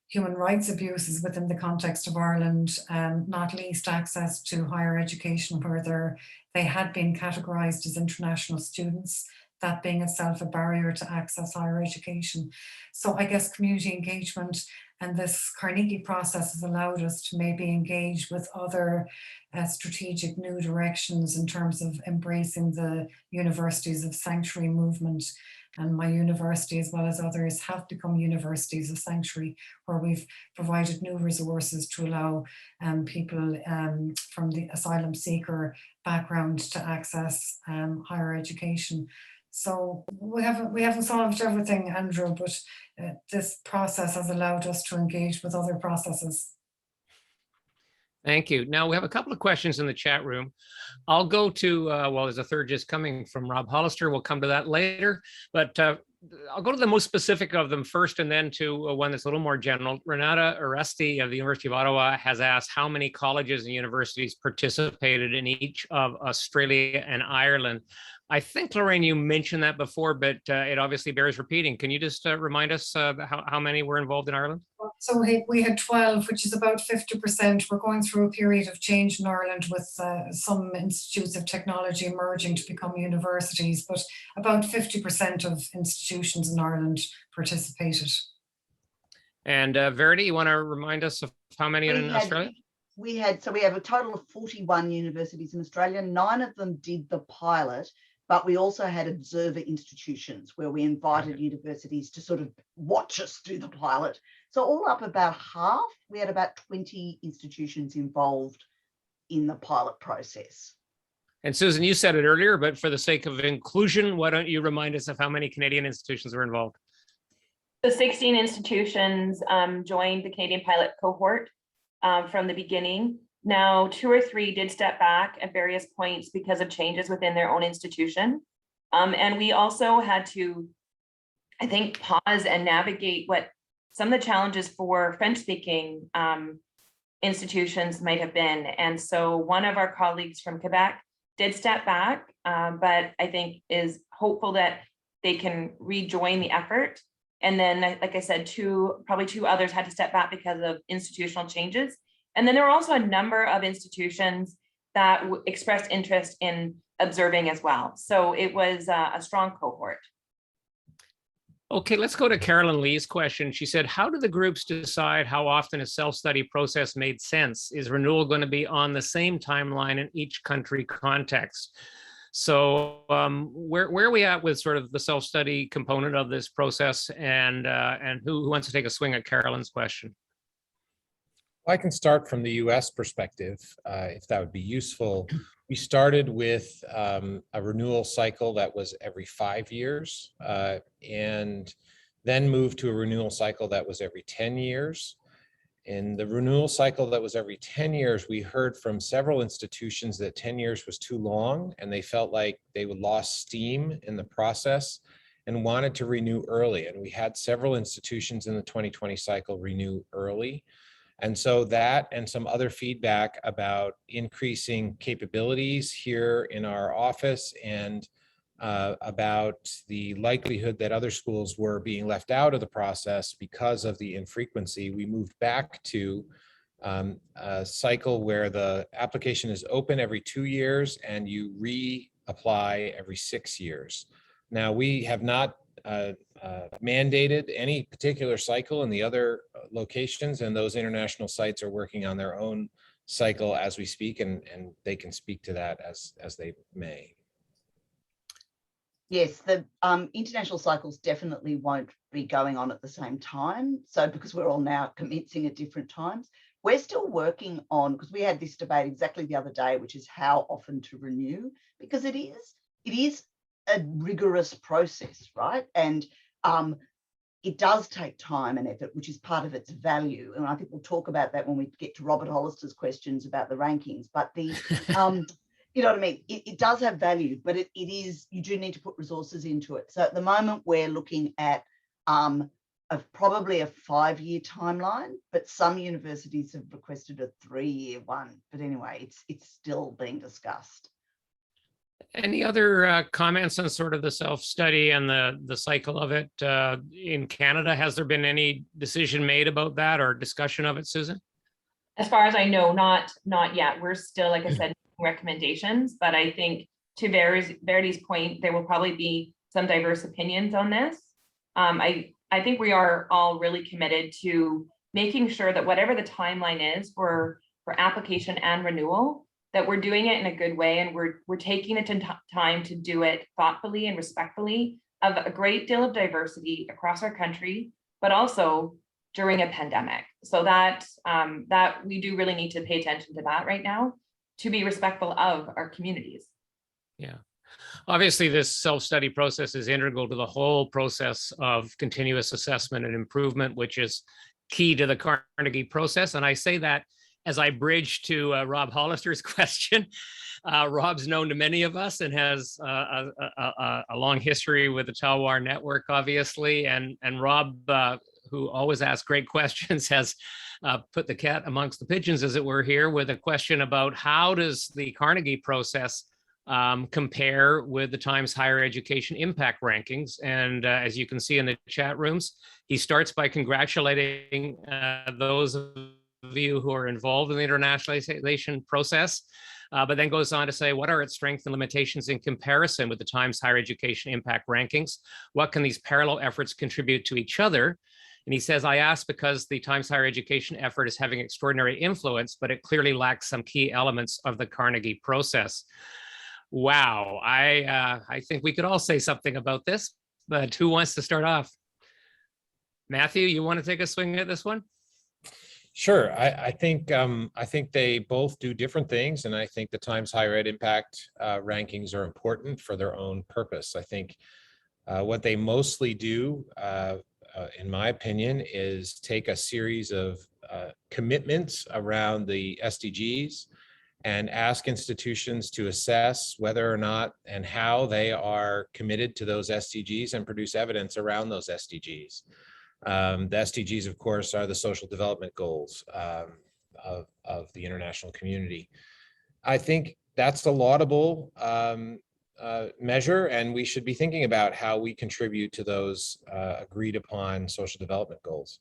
human rights abuses within the context of Ireland, not least access to higher education, where they had been categorised as international students, that being itself a barrier to access higher education. So I guess community engagement and this Carnegie process has allowed us to maybe engage with other strategic new directions in terms of embracing the universities of sanctuary movement. And my university, as well as others, have become universities of sanctuary, where we've provided new resources to allow people from the asylum seeker background to access higher education. So we haven't solved everything, Andrew, but this process has allowed us to engage with other processes. Thank you. Now we have a couple of questions in the chat room. I'll go to, well, there's a third just coming from Rob Hollister. We'll come to that later, but I'll go to the most specific of them first, and then to one that's a little more general. Renata Oresti of the University of Ottawa has asked how many colleges and universities participated in each of Australia and Ireland. I think, Lorraine, you mentioned that before, but it obviously bears repeating. Can you just remind us how many were involved in Ireland? So we had 12, which is about 50%. We're going through a period of change in Ireland with some institutes of technology emerging to become universities, but about 50% of institutions in Ireland participated. And Verity, you want to remind us of how many in Australia? We have a total of 41 universities in Australia. 9 of them did the pilot, but we also had observer institutions where we invited universities to sort of watch us do the pilot. So all up about half, we had about 20 institutions involved in the pilot process. And Susan, you said it earlier, but for the sake of inclusion, why don't you remind us of how many Canadian institutions were involved? The 16 institutions joined the Canadian pilot cohort from the beginning. Now, 2 or 3 did step back at various points because of changes within their own institution. And we also had to, I think, pause and navigate what some of the challenges for French-speaking institutions might have been. And so one of our colleagues from Quebec did step back, but I think is hopeful that they can rejoin the effort. And then, like I said, probably two others had to step back because of institutional changes. And then there were also a number of institutions that expressed interest in observing as well. So it was a strong cohort. Okay, let's go to Carolyn Lee's question. She said, how do the groups decide how often a self-study process made sense? Is renewal going to be on the same timeline in each country context? So where are we at with sort of the self-study component of this process, and who wants to take a swing at Carolyn's question? I can start from the US perspective, if that would be useful. We started with a renewal cycle that was every 5 years, and then moved to a renewal cycle that was every 10 years. In the renewal cycle that was every 10 years, we heard from several institutions that 10 years was too long, and they felt like they would lost steam in the process and wanted to renew early. And we had several institutions in the 2020 cycle renew early. And so that and some other feedback about increasing capabilities here in our office and about the likelihood that other schools were being left out of the process because of the infrequency, we moved back to a cycle where the application is open every 2 years and you reapply every 6 years. Now, we have not mandated any particular cycle in the other locations, and those international sites are working on their own cycle as we speak, and they can speak to that as they may. Yes, the international cycles definitely won't be going on at the same time. So because we're all now commencing at different times, we're still working on, because we had this debate exactly the other day, which is how often to renew, because it is a rigorous process, right? And it does take time and effort, which is part of its value. And I think we'll talk about that when we get to Robert Hollister's questions about the rankings. But the you know what I mean? It does have value, but it is, you do need to put resources into it. So at the moment, we're looking at probably a 5-year timeline, but some universities have requested a 3-year one. But anyway, it's still being discussed. Any other comments on sort of the self-study and the cycle of it in Canada? Has there been any decision made about that or discussion of it, Susan? As far as I know, not yet. We're still, like I said, recommendations, but I think to Verity's point, there will probably be some diverse opinions on this. I think we are all really committed to making sure that whatever the timeline is for application and renewal, that we're doing it in a good way, and we're taking the time to do it thoughtfully and respectfully of a great deal of diversity across our country, but also during a pandemic. So that we do really need to pay attention to that right now, to be respectful of our communities. Yeah. Obviously, this self-study process is integral to the whole process of continuous assessment and improvement, which is key to the Carnegie process. And I say that as I bridge to Rob Hollister's question. Rob's known to many of us and has a long history with the Talwar network, obviously. And Rob, who always asks great questions, has put the cat amongst the pigeons, as it were, here with a question about how does the Carnegie process compare with the Times Higher Education Impact Rankings. And as you can see in the chat rooms, he starts by congratulating those of you who are involved in the internationalization process, but then goes on to say, what are its strengths and limitations in comparison with the Times Higher Education Impact Rankings? What can these parallel efforts contribute to each other? And he says, I ask because the Times Higher Education effort is having extraordinary influence, but it clearly lacks some key elements of the Carnegie process. Wow, I think we could all say something about this, but who wants to start off? Matthew, you want to take a swing at this one? Sure. I think they both do different things, and I think the Times Higher Ed Impact rankings are important for their own purpose. I think what they mostly do, in my opinion, is take a series of commitments around the SDGs and ask institutions to assess whether or not and how they are committed to those SDGs and produce evidence around those SDGs. The SDGs, of course, are the social development goals of the international community. I think that's a laudable measure, and we should be thinking about how we contribute to those agreed upon social development goals.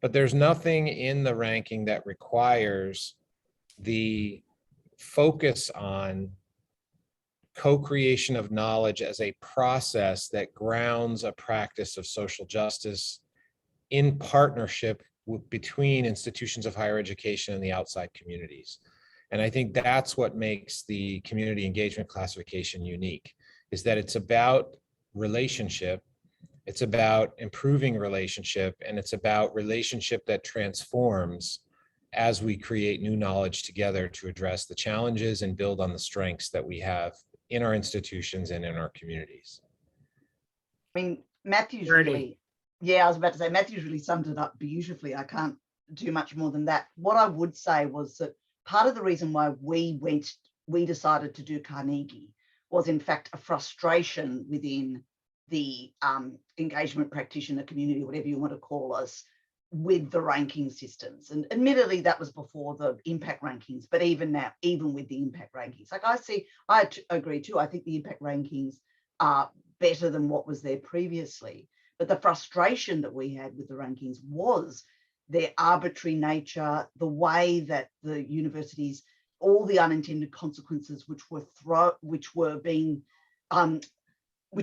But there's nothing in the ranking that requires the focus on co-creation of knowledge as a process that grounds a practice of social justice in partnership between institutions of higher education and the outside communities. And I think that's what makes the community engagement classification unique, is that it's about relationship, it's about improving relationship, and it's about relationship that transforms as we create new knowledge together to address the challenges and build on the strengths that we have in our institutions and in our communities. I mean, Matthew's Bernie. really, yeah, I was about to say, Matthew's really summed it up beautifully. I can't do much more than that. What I would say was that part of the reason why we decided to do Carnegie was in fact a frustration within the engagement practitioner community, whatever you want to call us, with the ranking systems. And admittedly, that was before the impact rankings, but even now, even with the impact rankings, like I agree too. I think the impact rankings are better than what was there previously. But the frustration that we had with the rankings was their arbitrary nature, the way that the universities, all the unintended consequences which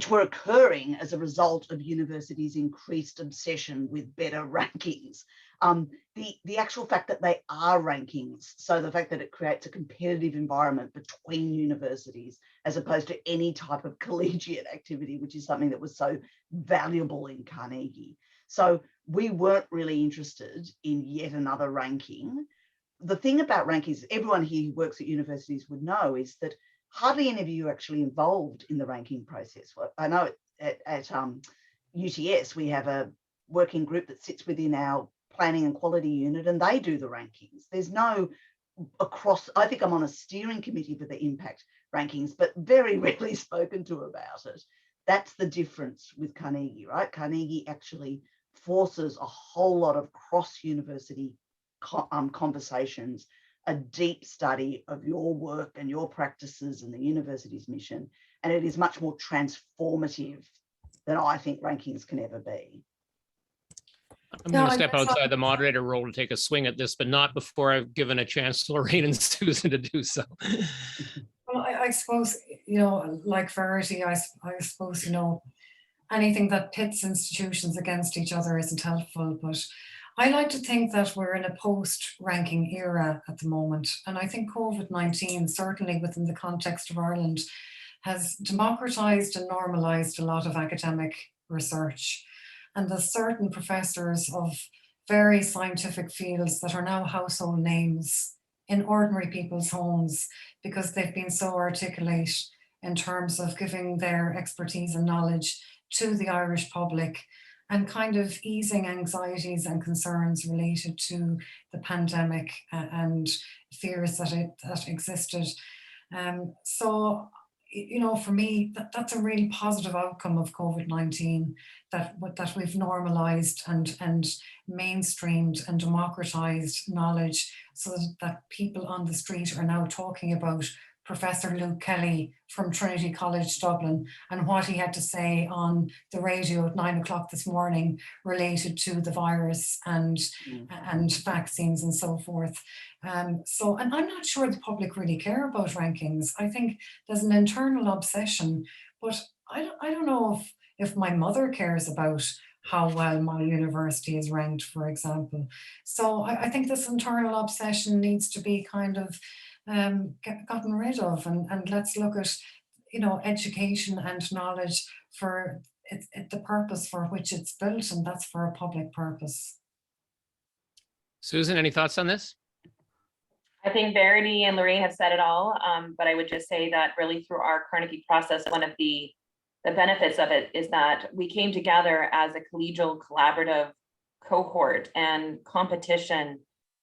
were occurring as a result of universities' increased obsession with better rankings. The actual fact that they are rankings, so the fact that it creates a competitive environment between universities as opposed to any type of collegiate activity, which is something that was so valuable in Carnegie. So we weren't really interested in yet another ranking. The thing about rankings, everyone here who works at universities would know, is that hardly any of you are actually involved in the ranking process. I know at UTS, we have a working group that sits within our planning and quality unit, and they do the rankings. There's no I think I'm on a steering committee for the impact rankings, but very rarely spoken to about it. That's the difference with Carnegie, right? Carnegie actually forces a whole lot of cross-university conversations, a deep study of your work and your practices and the university's mission. And it is much more transformative than I think rankings can ever be. I'm going to step outside the moderator role to take a swing at this, but not before I've given a chance to Lorraine and Susan to do so. Well, I suppose, like Verity, I suppose, anything that pits institutions against each other isn't helpful. But I like to think that we're in a post-ranking era at the moment. And I think COVID-19, certainly within the context of Ireland, has democratized and normalized a lot of academic research. And there's certain professors of very scientific fields that are now household names in ordinary people's homes because they've been so articulate in terms of giving their expertise and knowledge to the Irish public and kind of easing anxieties and concerns related to the pandemic and fears that existed. So, for me, that's a really positive outcome of COVID-19, that we've normalized and mainstreamed and democratized knowledge so that people on the street are now talking about Professor Luke Kelly from Trinity College Dublin and what he had to say on the radio at 9 o'clock this morning related to the virus and vaccines and so forth. And I'm not sure the public really care about rankings. I think there's an internal obsession, but I don't know if my mother cares about how well my university is ranked, for example. So I think this internal obsession needs to be kind of gotten rid of, and let's look at education and knowledge for the purpose for which it's built, and that's for a public purpose. Susan, any thoughts on this? I think Verity and Lorraine have said it all, but I would just say that really through our Carnegie process, one of the benefits of it is that we came together as a collegial collaborative cohort, and competition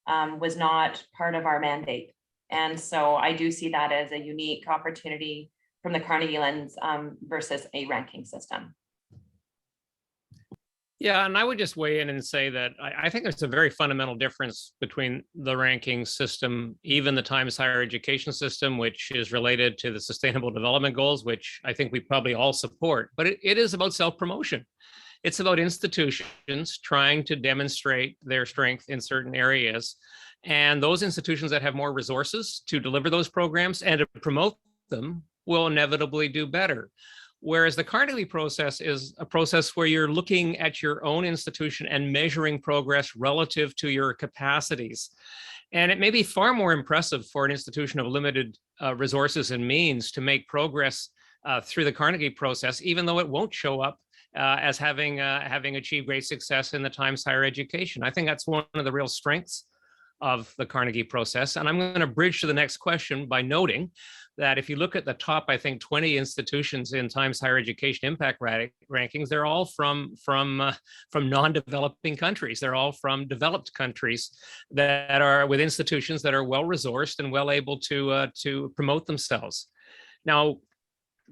was not part of our mandate. And so I do see that as a unique opportunity from the Carnegie lens versus a ranking system. Yeah, and I would just weigh in and say that I think there's a very fundamental difference between the ranking system, even the Times Higher Education system, which is related to the Sustainable Development Goals, which I think we probably all support. But it is about self-promotion. It's about institutions trying to demonstrate their strength in certain areas. And those institutions that have more resources to deliver those programs and to promote them will inevitably do better. Whereas the Carnegie process is a process where you're looking at your own institution and measuring progress relative to your capacities. And it may be far more impressive for an institution of limited resources and means to make progress through the Carnegie process, even though it won't show up as having achieved great success in the Times Higher Education. I think that's one of the real strengths of the Carnegie process. And I'm going to bridge to the next question by noting that if you look at the top, I think 20 institutions in Times Higher Education impact rankings, they're all from non-developing countries. They're all from developed countries that are with institutions that are well-resourced and well able to promote themselves. Now,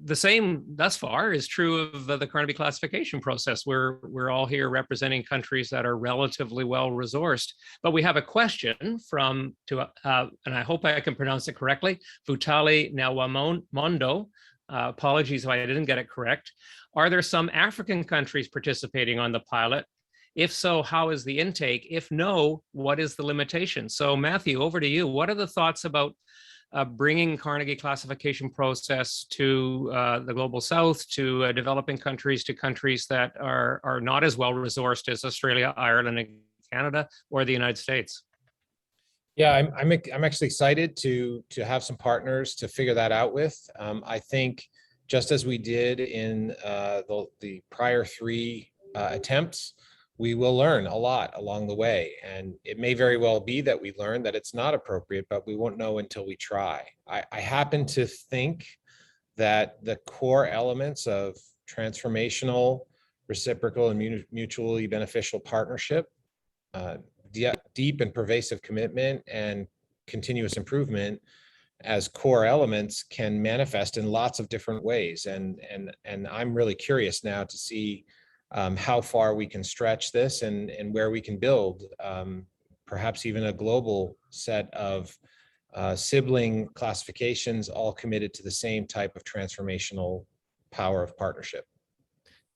the same thus far is true of the Carnegie classification process. We're all here representing countries that are relatively well-resourced, but we have a question and I hope I can pronounce it correctly, Futali Nawamondo. Apologies if I didn't get it correct. Are there some African countries participating on the pilot? If so, how is the intake? If no, what is the limitation? So Matthew, over to you. What are the thoughts about bringing Carnegie classification process to the global south, to developing countries, to countries that are not as well resourced as Australia, Ireland, and Canada, or the United States? Yeah, I'm actually excited to have some partners to figure that out with. I think just as we did in the prior 3 attempts, we will learn a lot along the way. And it may very well be that we learn that it's not appropriate, but we won't know until we try. I happen to think that the core elements of transformational, reciprocal, and mutually beneficial partnership, deep and pervasive commitment, and continuous improvement as core elements can manifest in lots of different ways. And I'm really curious now to see how far we can stretch this and where we can build perhaps even a global set of sibling classifications, all committed to the same type of transformational power of partnership.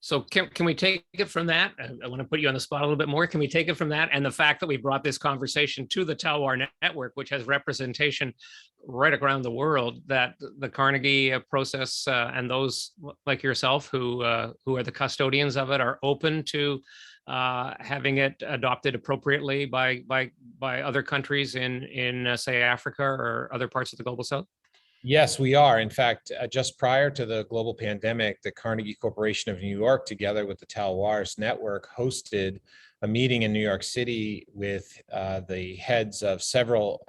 So can we take it from that? I want to put you on the spot a little bit more. Can we take it from that and the fact that we brought this conversation to the Talwar network, which has representation right around the world, that the Carnegie process and those like yourself who are the custodians of it are open to having it adopted appropriately by other countries in say Africa or other parts of the global south? Yes, we are. In fact, just prior to the global pandemic, the Carnegie Corporation of New York, together with the Talwars Network, hosted a meeting in New York City with the heads of several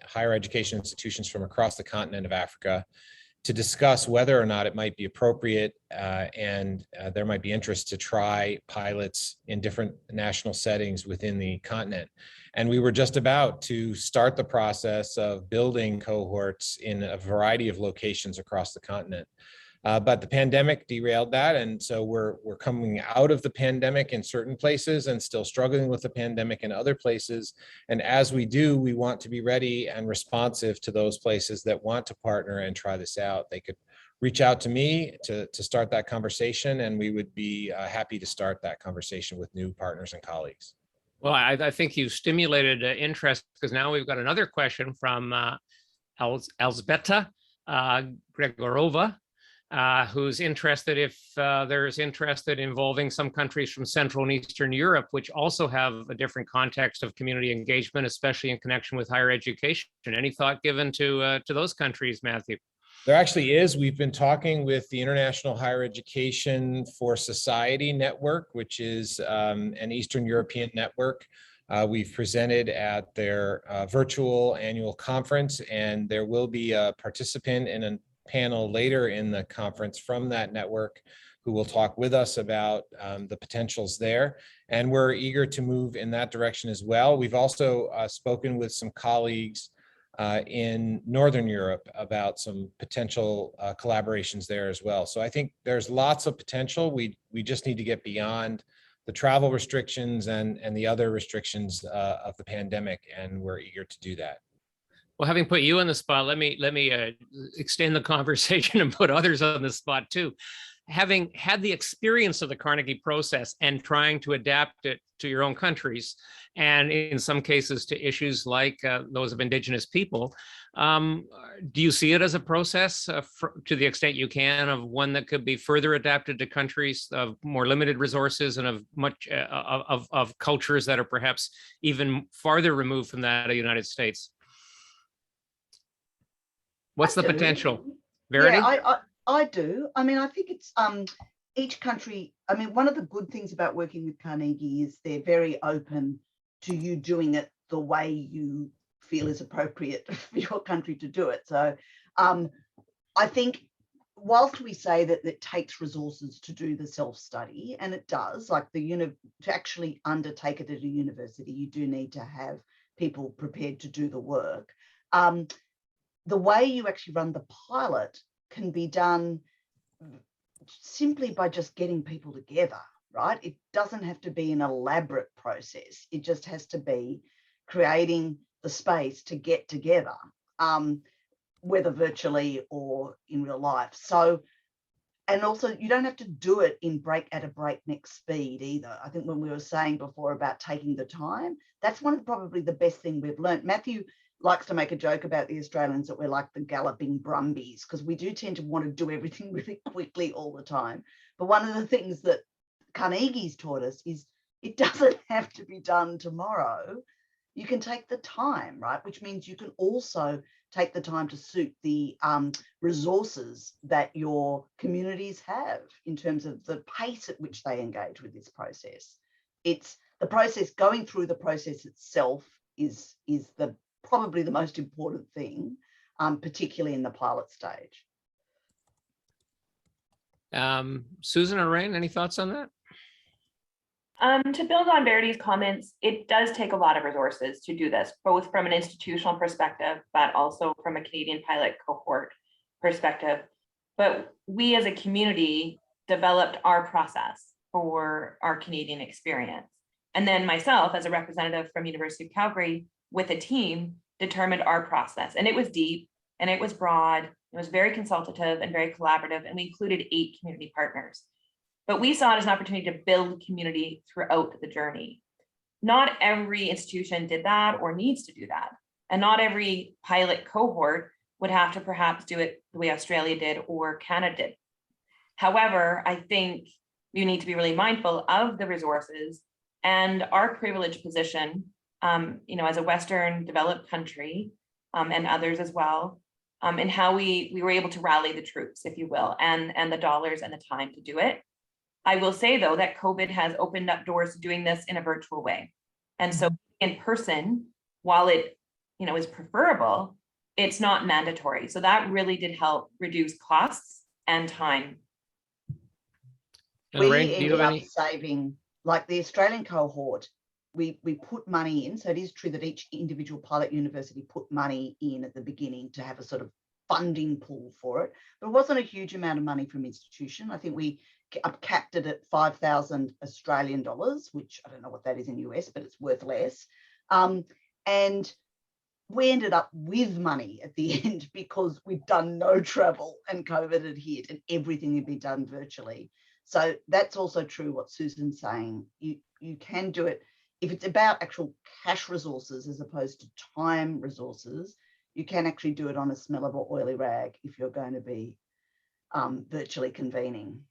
higher education institutions from across the continent of Africa to discuss whether or not it might be appropriate and there might be interest to try pilots in different national settings within the continent. And we were just about to start the process of building cohorts in a variety of locations across the continent. But the pandemic derailed that. And so we're coming out of the pandemic in certain places and still struggling with the pandemic in other places. And as we do, we want to be ready and responsive to those places that want to partner and try this out. They could reach out to me to start that conversation, and we would be happy to start that conversation with new partners and colleagues. Well, I think you stimulated interest, because now we've got another question from Elzbieta Gregorova, who's interested if there's interest in involving some countries from Central and Eastern Europe, which also have a different context of community engagement, especially in connection with higher education. Any thought given to those countries, Matthew? There actually is. We've been talking with the International Higher Education for Society Network, which is an Eastern European network We've presented at their virtual annual conference, and there will be a participant in a panel later in the conference from that network who will talk with us about the potentials there. And we're eager to move in that direction as well. We've also spoken with some colleagues in Northern Europe about some potential collaborations there as well. So I think there's lots of potential. We just need to get beyond the travel restrictions and the other restrictions of the pandemic, and we're eager to do that. Well, having put you on the spot, let me extend the conversation and put others on the spot too. Having had the experience of the Carnegie process and trying to adapt it to your own countries, and in some cases to issues like those of Indigenous people, do you see it as a process to the extent you can of one that could be further adapted to countries of more limited resources and of much of cultures that are perhaps even farther removed from that of the United States? What's the potential? Verity? Yeah, I do. I mean, I think it's each country. I mean, one of the good things about working with Carnegie is they're very open to you doing it the way you feel is appropriate for your country to do it. So I think whilst we say that it takes resources to do the self-study, and it does, like to actually undertake it at a university, you do need to have people prepared to do the work. The way you actually run the pilot can be done simply by just getting people together, right? It doesn't have to be an elaborate process. It just has to be creating the space to get together, whether virtually or in real life. So, and also you don't have to do it at a breakneck speed either. I think when we were saying before about taking the time, that's probably the best thing we've learned. Matthew likes to make a joke about the Australians that we're like the galloping brumbies, because we do tend to want to do everything really quickly all the time. But one of the things that Carnegie's taught us is it doesn't have to be done tomorrow. You can take the time, right? Which means you can also take the time to suit the resources that your communities have in terms of the pace at which they engage with this process. It's the process, going through the process itself is probably the most important thing, particularly in the pilot stage. Susan or Rain, any thoughts on that? To build on Verity's comments, it does take a lot of resources to do this, both from an institutional perspective, but also from a Canadian pilot cohort perspective. But we as a community developed our process for our Canadian experience. And then myself as a representative from University of Calgary with a team determined our process. And it was deep and it was broad. It was very consultative and very collaborative. And we included 8 community partners. But we saw it as an opportunity to build community throughout the journey. Not every institution did that or needs to do that. And not every pilot cohort would have to perhaps do it the way Australia did or Canada did. However, I think we need to be really mindful of the resources and our privileged position, as a Western developed country, and others as well, and how we were able to rally the troops, if you will, and the dollars and the time to do it. I will say, though, that COVID has opened up doors to doing this in a virtual way. And so in person, while it is preferable, it's not mandatory. So that really did help reduce costs and time. We ended up saving, like the Australian cohort, we put money in. So it is true that each individual pilot university put money in at the beginning to have a sort of funding pool for it. But it wasn't a huge amount of money from institution. I think we capped it at 5,000 Australian dollars, which I don't know what that is in US, but it's worth less. And we ended up with money at the end because we'd done no travel and COVID had hit and everything had been done virtually. So that's also true what Susan's saying. You can do it if it's about actual cash resources as opposed to time resources. You can actually do it on a smell of an oily rag if you're going to be virtually convening.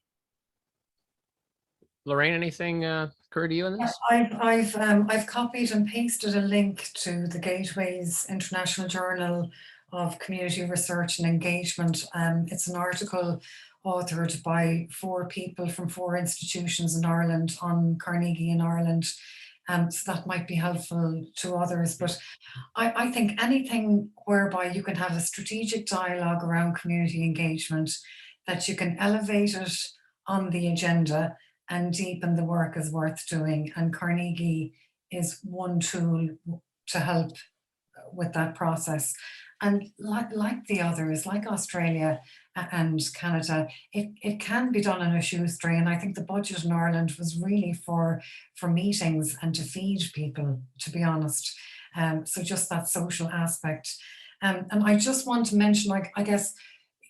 Lorraine, anything occur to you on this? I've copied and pasted a link to the Gateways International Journal of Community Research and Engagement. It's an article authored by 4 people from 4 institutions in Ireland on Carnegie in Ireland. So that might be helpful to others. But I think anything whereby you can have a strategic dialogue around community engagement, that you can elevate it on the agenda and deepen the work is worth doing. And Carnegie is one tool to help with that process. And like the others, like Australia and Canada, it can be done in a shoestring. And I think the budget in Ireland was really for meetings and to feed people, to be honest. So just that social aspect. And I just want to mention, like, I guess,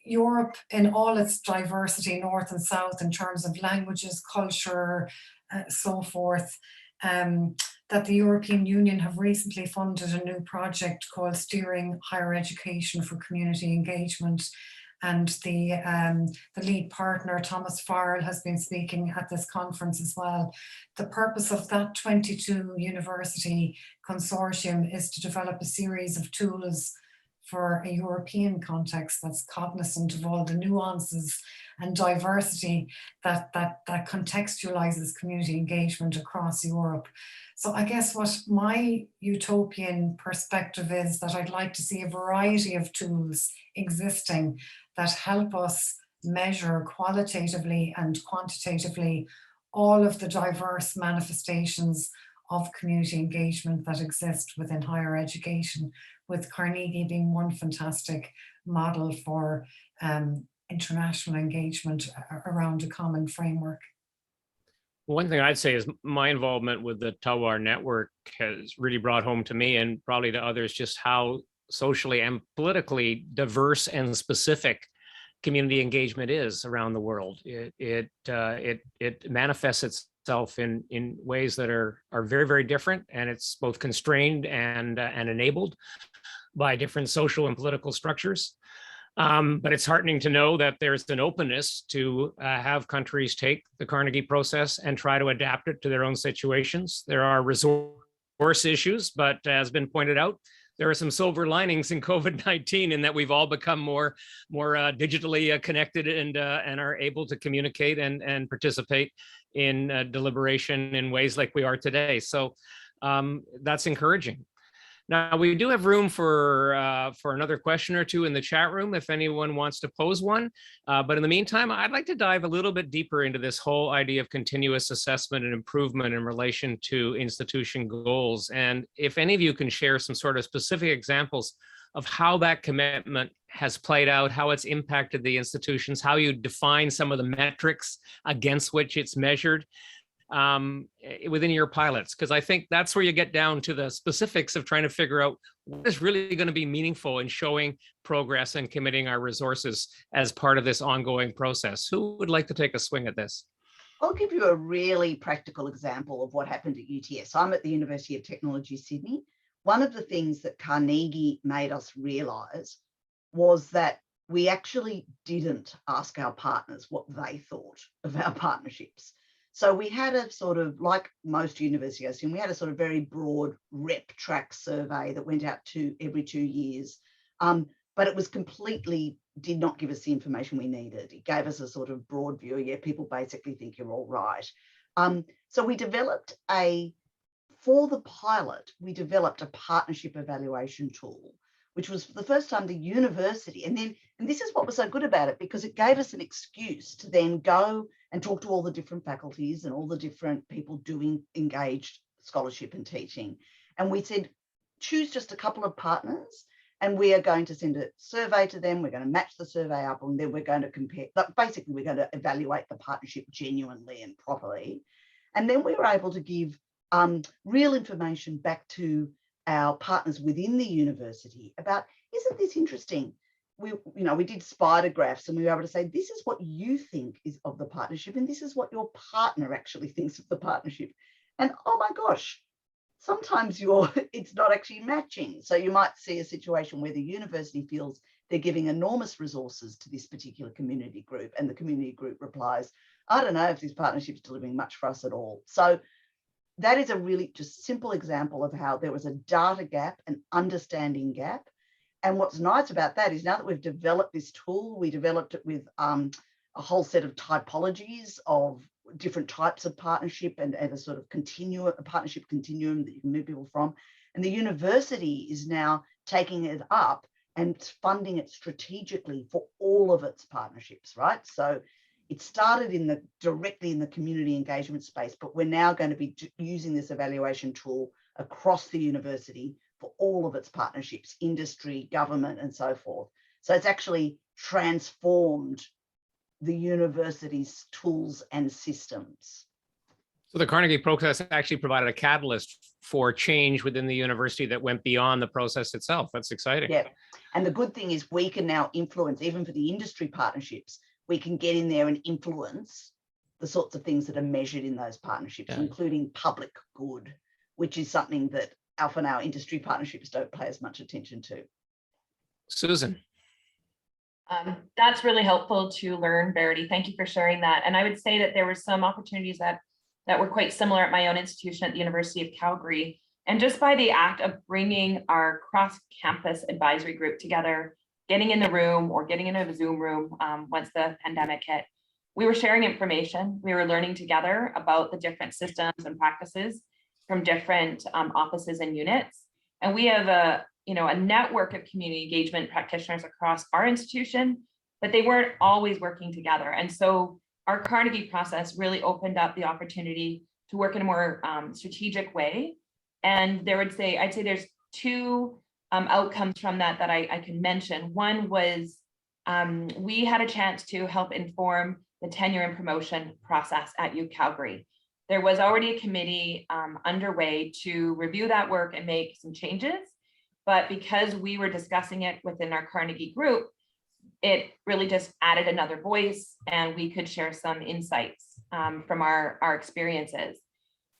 Europe in all its diversity, north and south, in terms of languages, culture, so forth, that the European Union have recently funded a new project called Steering Higher Education for Community Engagement. And the lead partner, Thomas Farrell, has been speaking at this conference as well. The purpose of that 22 university consortium is to develop a series of tools for a European context that's cognizant of all the nuances and diversity that contextualizes community engagement across Europe. So I guess what my utopian perspective is that I'd like to see a variety of tools existing that help us measure qualitatively and quantitatively all of the diverse manifestations of community engagement that exist within higher education, with Carnegie being one fantastic model for international engagement around a common framework. One thing I'd say is my involvement with the Tawar network has really brought home to me, and probably to others, just how socially and politically diverse and specific community engagement is around the world. It manifests itself in ways that are very, very different, and it's both constrained and enabled by different social and political structures. But it's heartening to know that there's an openness to have countries take the Carnegie process and try to adapt it to their own situations. There are resource issues, but as been pointed out, there are some silver linings in COVID-19 in that we've all become more digitally connected and are able to communicate and participate in deliberation in ways like we are today. So that's encouraging. Now, we do have room for another question or two in the chat room if anyone wants to pose one. But in the meantime, I'd like to dive a little bit deeper into this whole idea of continuous assessment and improvement in relation to institution goals. And if any of you can share some sort of specific examples of how that commitment has played out, how it's impacted the institutions, how you define some of the metrics against which it's measured, within your pilots, because I think that's where you get down to the specifics of trying to figure out what is really going to be meaningful in showing progress and committing our resources as part of this ongoing process. Who would like to take a swing at this? I'll give you a really practical example of what happened at UTS. I'm at the University of Technology, Sydney. One of the things that Carnegie made us realise was that we actually didn't ask our partners what they thought of our partnerships. So we had a sort of, like most universities, we had a sort of very broad rep track survey that went out to every 2 years, but it was completely, did not give us the information we needed. It gave us a sort of broad view, yeah, people basically think you're all right. So we developed for the pilot, we developed a partnership evaluation tool, which was for the first time the university. And this is what was so good about it, because it gave us an excuse to then go and talk to all the different faculties and all the different people doing engaged scholarship and teaching. And we said, choose just a couple of partners, and we are going to send a survey to them. We're going to match the survey up, and then we're going to compare. Basically, we're going to evaluate the partnership genuinely and properly. And then we were able to give real information back to our partners within the university about, isn't this interesting? We did spider graphs, and we were able to say, this is what you think is of the partnership, and this is what your partner actually thinks of the partnership. And oh my gosh, sometimes it's not actually matching. So you might see a situation where the university feels they're giving enormous resources to this particular community group, and the community group replies, I don't know if this partnership is delivering much for us at all. So that is a really just simple example of how there was a data gap, an understanding gap. And what's nice about that is, now that we've developed this tool, we developed it with a whole set of typologies of different types of partnership and a sort of continuum, a partnership continuum that you can move people from. And the university is now taking it up and funding it strategically for all of its partnerships, right? So it started directly in the community engagement space, but we're now going to be using this evaluation tool across the university for all of its partnerships, industry, government, and so forth. So it's actually transformed the university's tools and systems. So the Carnegie process actually provided a catalyst for change within the university that went beyond the process itself. That's exciting. Yeah, and the good thing is we can now influence, even for the industry partnerships, we can get in there and influence the sorts of things that are measured in those partnerships, including public good, which is something that often our industry partnerships don't pay as much attention to. Susan. That's really helpful to learn, Verity. Thank you for sharing that. And I would say that there were some opportunities that were quite similar at my own institution at the University of Calgary. And just by the act of bringing our cross-campus advisory group together, getting in the room or getting in a Zoom room once the pandemic hit, we were sharing information. We were learning together about the different systems and practices from different offices and units. And we have a network of community engagement practitioners across our institution, but they weren't always working together. And so our Carnegie process really opened up the opportunity to work in a more strategic way. And I'd say there's two outcomes from that I can mention. One was we had a chance to help inform the tenure and promotion process at U Calgary. There was already a committee underway to review that work and make some changes. But because we were discussing it within our Carnegie group, it really just added another voice and we could share some insights from our experiences.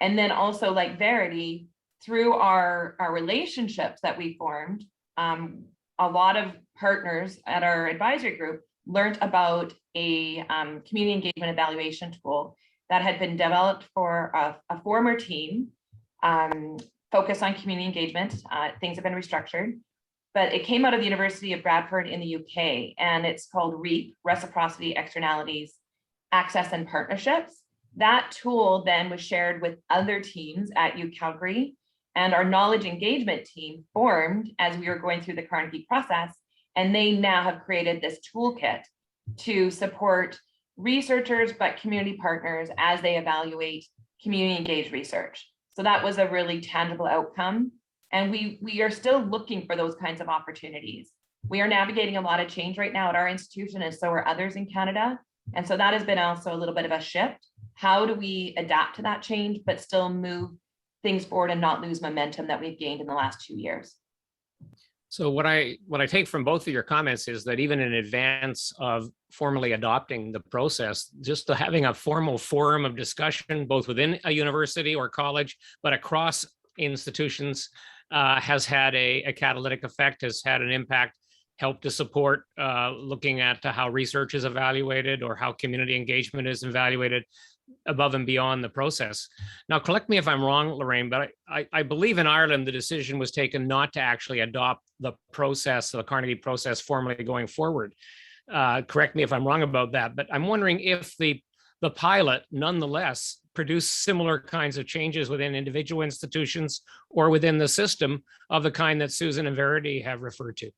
And then also, like Verity, through our relationships that we formed, a lot of partners at our advisory group learned about a community engagement evaluation tool that had been developed for a former team focused on community engagement. Things have been restructured, but it came out of the University of Bradford in the UK, and it's called REAP, Reciprocity, Externalities, Access and Partnerships. That tool then was shared with other teams at U Calgary, and our knowledge engagement team formed as we were going through the Carnegie process, and they now have created this toolkit to support researchers, but community partners as they evaluate community engaged research. So that was a really tangible outcome. And we are still looking for those kinds of opportunities. We are navigating a lot of change right now at our institution, and so are others in Canada. And so that has been also a little bit of a shift. How do we adapt to that change, but still move things forward and not lose momentum that we've gained in the last 2 years? So what I take from both of your comments is that even in advance of formally adopting the process, just having a formal forum of discussion, both within a university or college, but across institutions, has had a catalytic effect, has had an impact, helped to support looking at how research is evaluated or how community engagement is evaluated above and beyond the process. Now, correct me if I'm wrong, Lorraine, but I believe in Ireland, the decision was taken not to actually adopt the process, the Carnegie process formally going forward. Correct me if I'm wrong about that, but I'm wondering if the pilot nonetheless produced similar kinds of changes within individual institutions or within the system of the kind that Susan and Verity have referred to.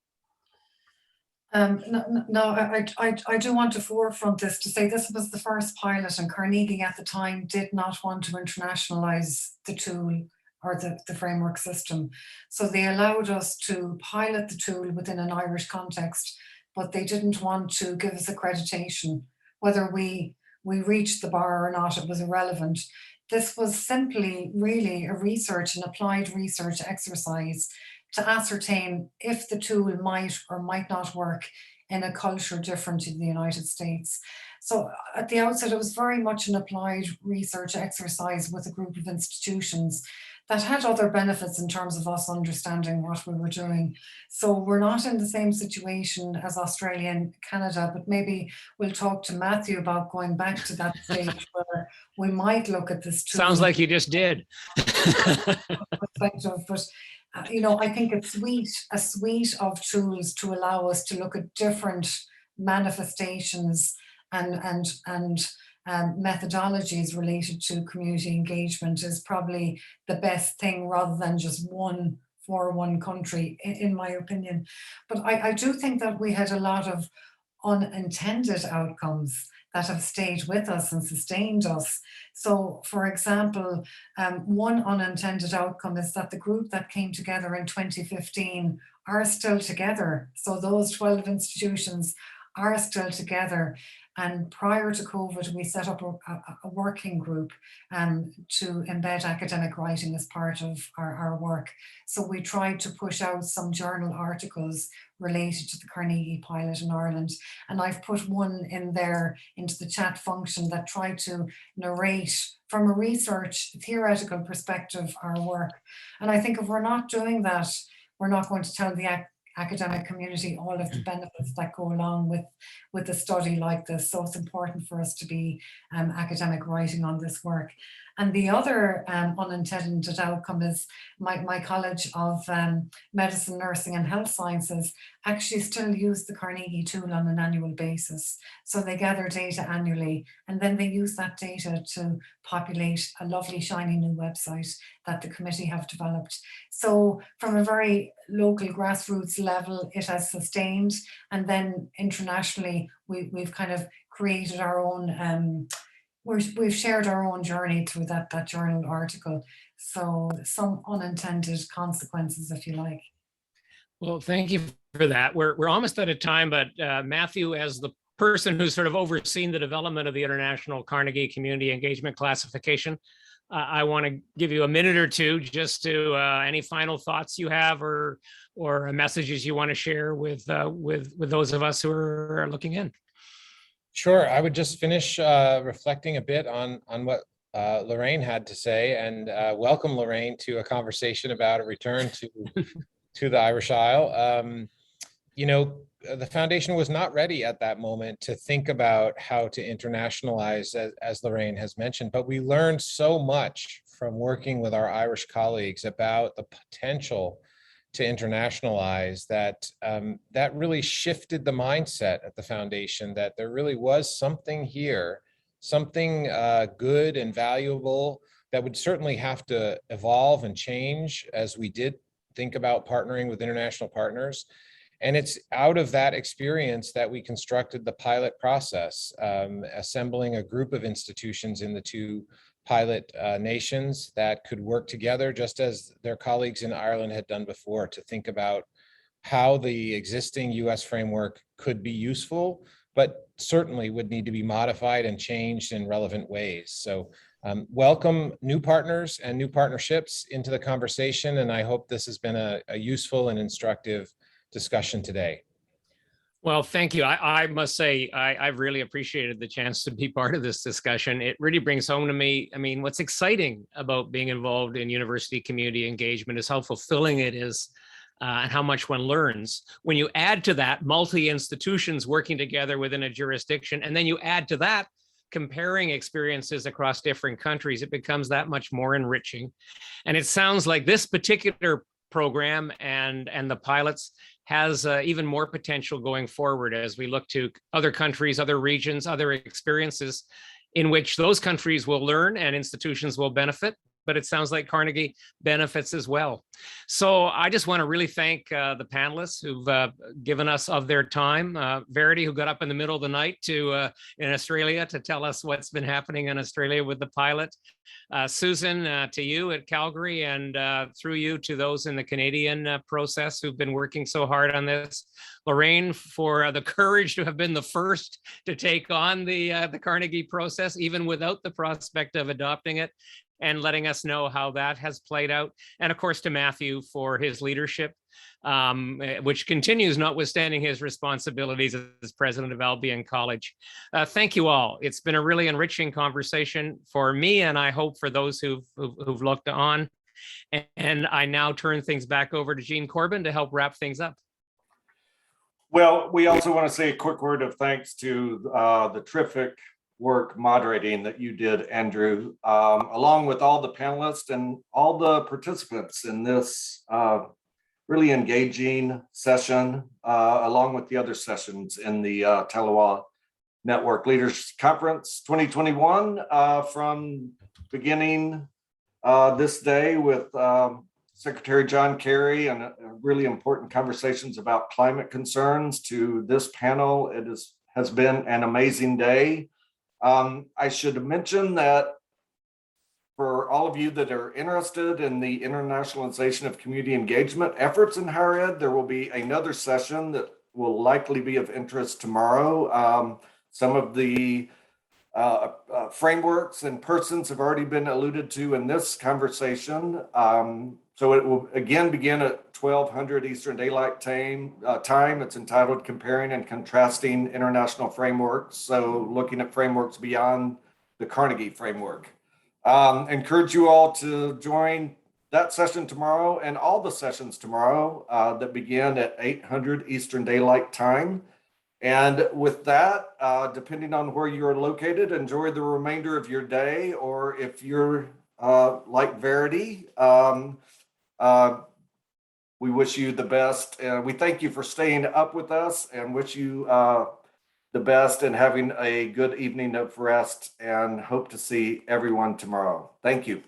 No, I do want to forefront this to say this was the first pilot, and Carnegie at the time did not want to internationalize the tool or the framework system. So they allowed us to pilot the tool within an Irish context, but they didn't want to give us accreditation. Whether we reached the bar or not, it was irrelevant. This was simply really a research and applied research exercise to ascertain if the tool might or might not work in a culture different to the United States. So at the outset, it was very much an applied research exercise with a group of institutions that had other benefits in terms of us understanding what we were doing. So we're not in the same situation as Australia and Canada, but maybe we'll talk to Matthew about going back to that stage where we might look at this tool. Sounds like you just did. But I think a suite of tools to allow us to look at different manifestations and methodologies related to community engagement is probably the best thing, rather than just one for one country, in my opinion. But I do think that we had a lot of unintended outcomes that have stayed with us and sustained us. So, for example, one unintended outcome is that the group that came together in 2015 are still together. So those 12 institutions are still together. And prior to COVID, we set up a working group to embed academic writing as part of our work. So we tried to push out some journal articles related to the Carnegie pilot in Ireland. And I've put one in there into the chat function that tried to narrate from a research theoretical perspective our work. And I think if we're not doing that, we're not going to tell the academic community all of the benefits that go along with a study like this. So it's important for us to be academic writing on this work. And the other unintended outcome is my College of Medicine, Nursing and Health Sciences actually still use the Carnegie tool on an annual basis. So they gather data annually, and then they use that data to populate a lovely shiny new website that the committee have developed. So from a very local grassroots level, it has sustained. And then internationally, we've kind of created our own, we've shared our own journey through that journal article. So some unintended consequences, if you like. Well, thank you for that. We're almost out of time, but Matthew, as the person who's sort of overseen the development of the International Carnegie Community Engagement Classification, I want to give you a minute or two just to any final thoughts you have or messages you want to share with those of us who are looking in. Sure. I would just finish reflecting a bit on what Lorraine had to say, and welcome Lorraine to a conversation about a return to the Irish Isle. You know, the foundation was not ready at that moment to think about how to internationalize, as Lorraine has mentioned, but we learned so much from working with our Irish colleagues about the potential to internationalize that that really shifted the mindset at the foundation, that there really was something here, something good and valuable that would certainly have to evolve and change as we did think about partnering with international partners. And it's out of that experience that we constructed the pilot process, assembling a group of institutions in the two pilot nations that could work together, just as their colleagues in Ireland had done before, to think about how the existing US framework could be useful, but certainly would need to be modified and changed in relevant ways. So welcome new partners and new partnerships into the conversation. And I hope this has been a useful and instructive discussion today. Well, thank you. I must say, I've really appreciated the chance to be part of this discussion. It really brings home to me, I mean, what's exciting about being involved in university community engagement is how fulfilling it is and how much one learns. When you add to that multi-institutions working together within a jurisdiction, and then you add to that comparing experiences across different countries, it becomes that much more enriching. And it sounds like this particular program and the pilots has even more potential going forward as we look to other countries, other regions, other experiences in which those countries will learn and institutions will benefit. But it sounds like Carnegie benefits as well. So I just want to really thank the panelists who've given us of their time. Verity, who got up in the middle of the night in Australia to tell us what's been happening in Australia with the pilot. Susan, to you at Calgary, and through you to those in the Canadian process who've been working so hard on this. Lorraine, for the courage to have been the first to take on the Carnegie process, even without the prospect of adopting it, and letting us know how that has played out. And of course, to Matthew for his leadership, which continues notwithstanding his responsibilities as president of Albion College. Thank you all. It's been a really enriching conversation for me, and I hope for those who've looked on. And I now turn things back over to Jean Corbin to help wrap things up. Well, we also want to say a quick word of thanks to the terrific work moderating that you did, Andrew, along with all the panelists and all the participants in this really engaging session, along with the other sessions in the Telawa Network Leaders Conference 2021 from beginning this day with Secretary John Kerry and really important conversations about climate concerns to this panel. It has been an amazing day. I should mention that for all of you that are interested in the internationalization of community engagement efforts in higher ed, there will be another session that will likely be of interest tomorrow. Some of the frameworks and persons have already been alluded to in this conversation. So it will again begin at 1200 Eastern Daylight Time. It's entitled Comparing and Contrasting International Frameworks. So looking at frameworks beyond the Carnegie framework. Encourage you all to join that session tomorrow and all the sessions tomorrow that begin at 800 Eastern Daylight Time. And with that, depending on where you're located, enjoy the remainder of your day, or if you're like Verity, we wish you the best. And we thank you for staying up with us and wish you the best and having a good evening of rest, and hope to see everyone tomorrow. Thank you.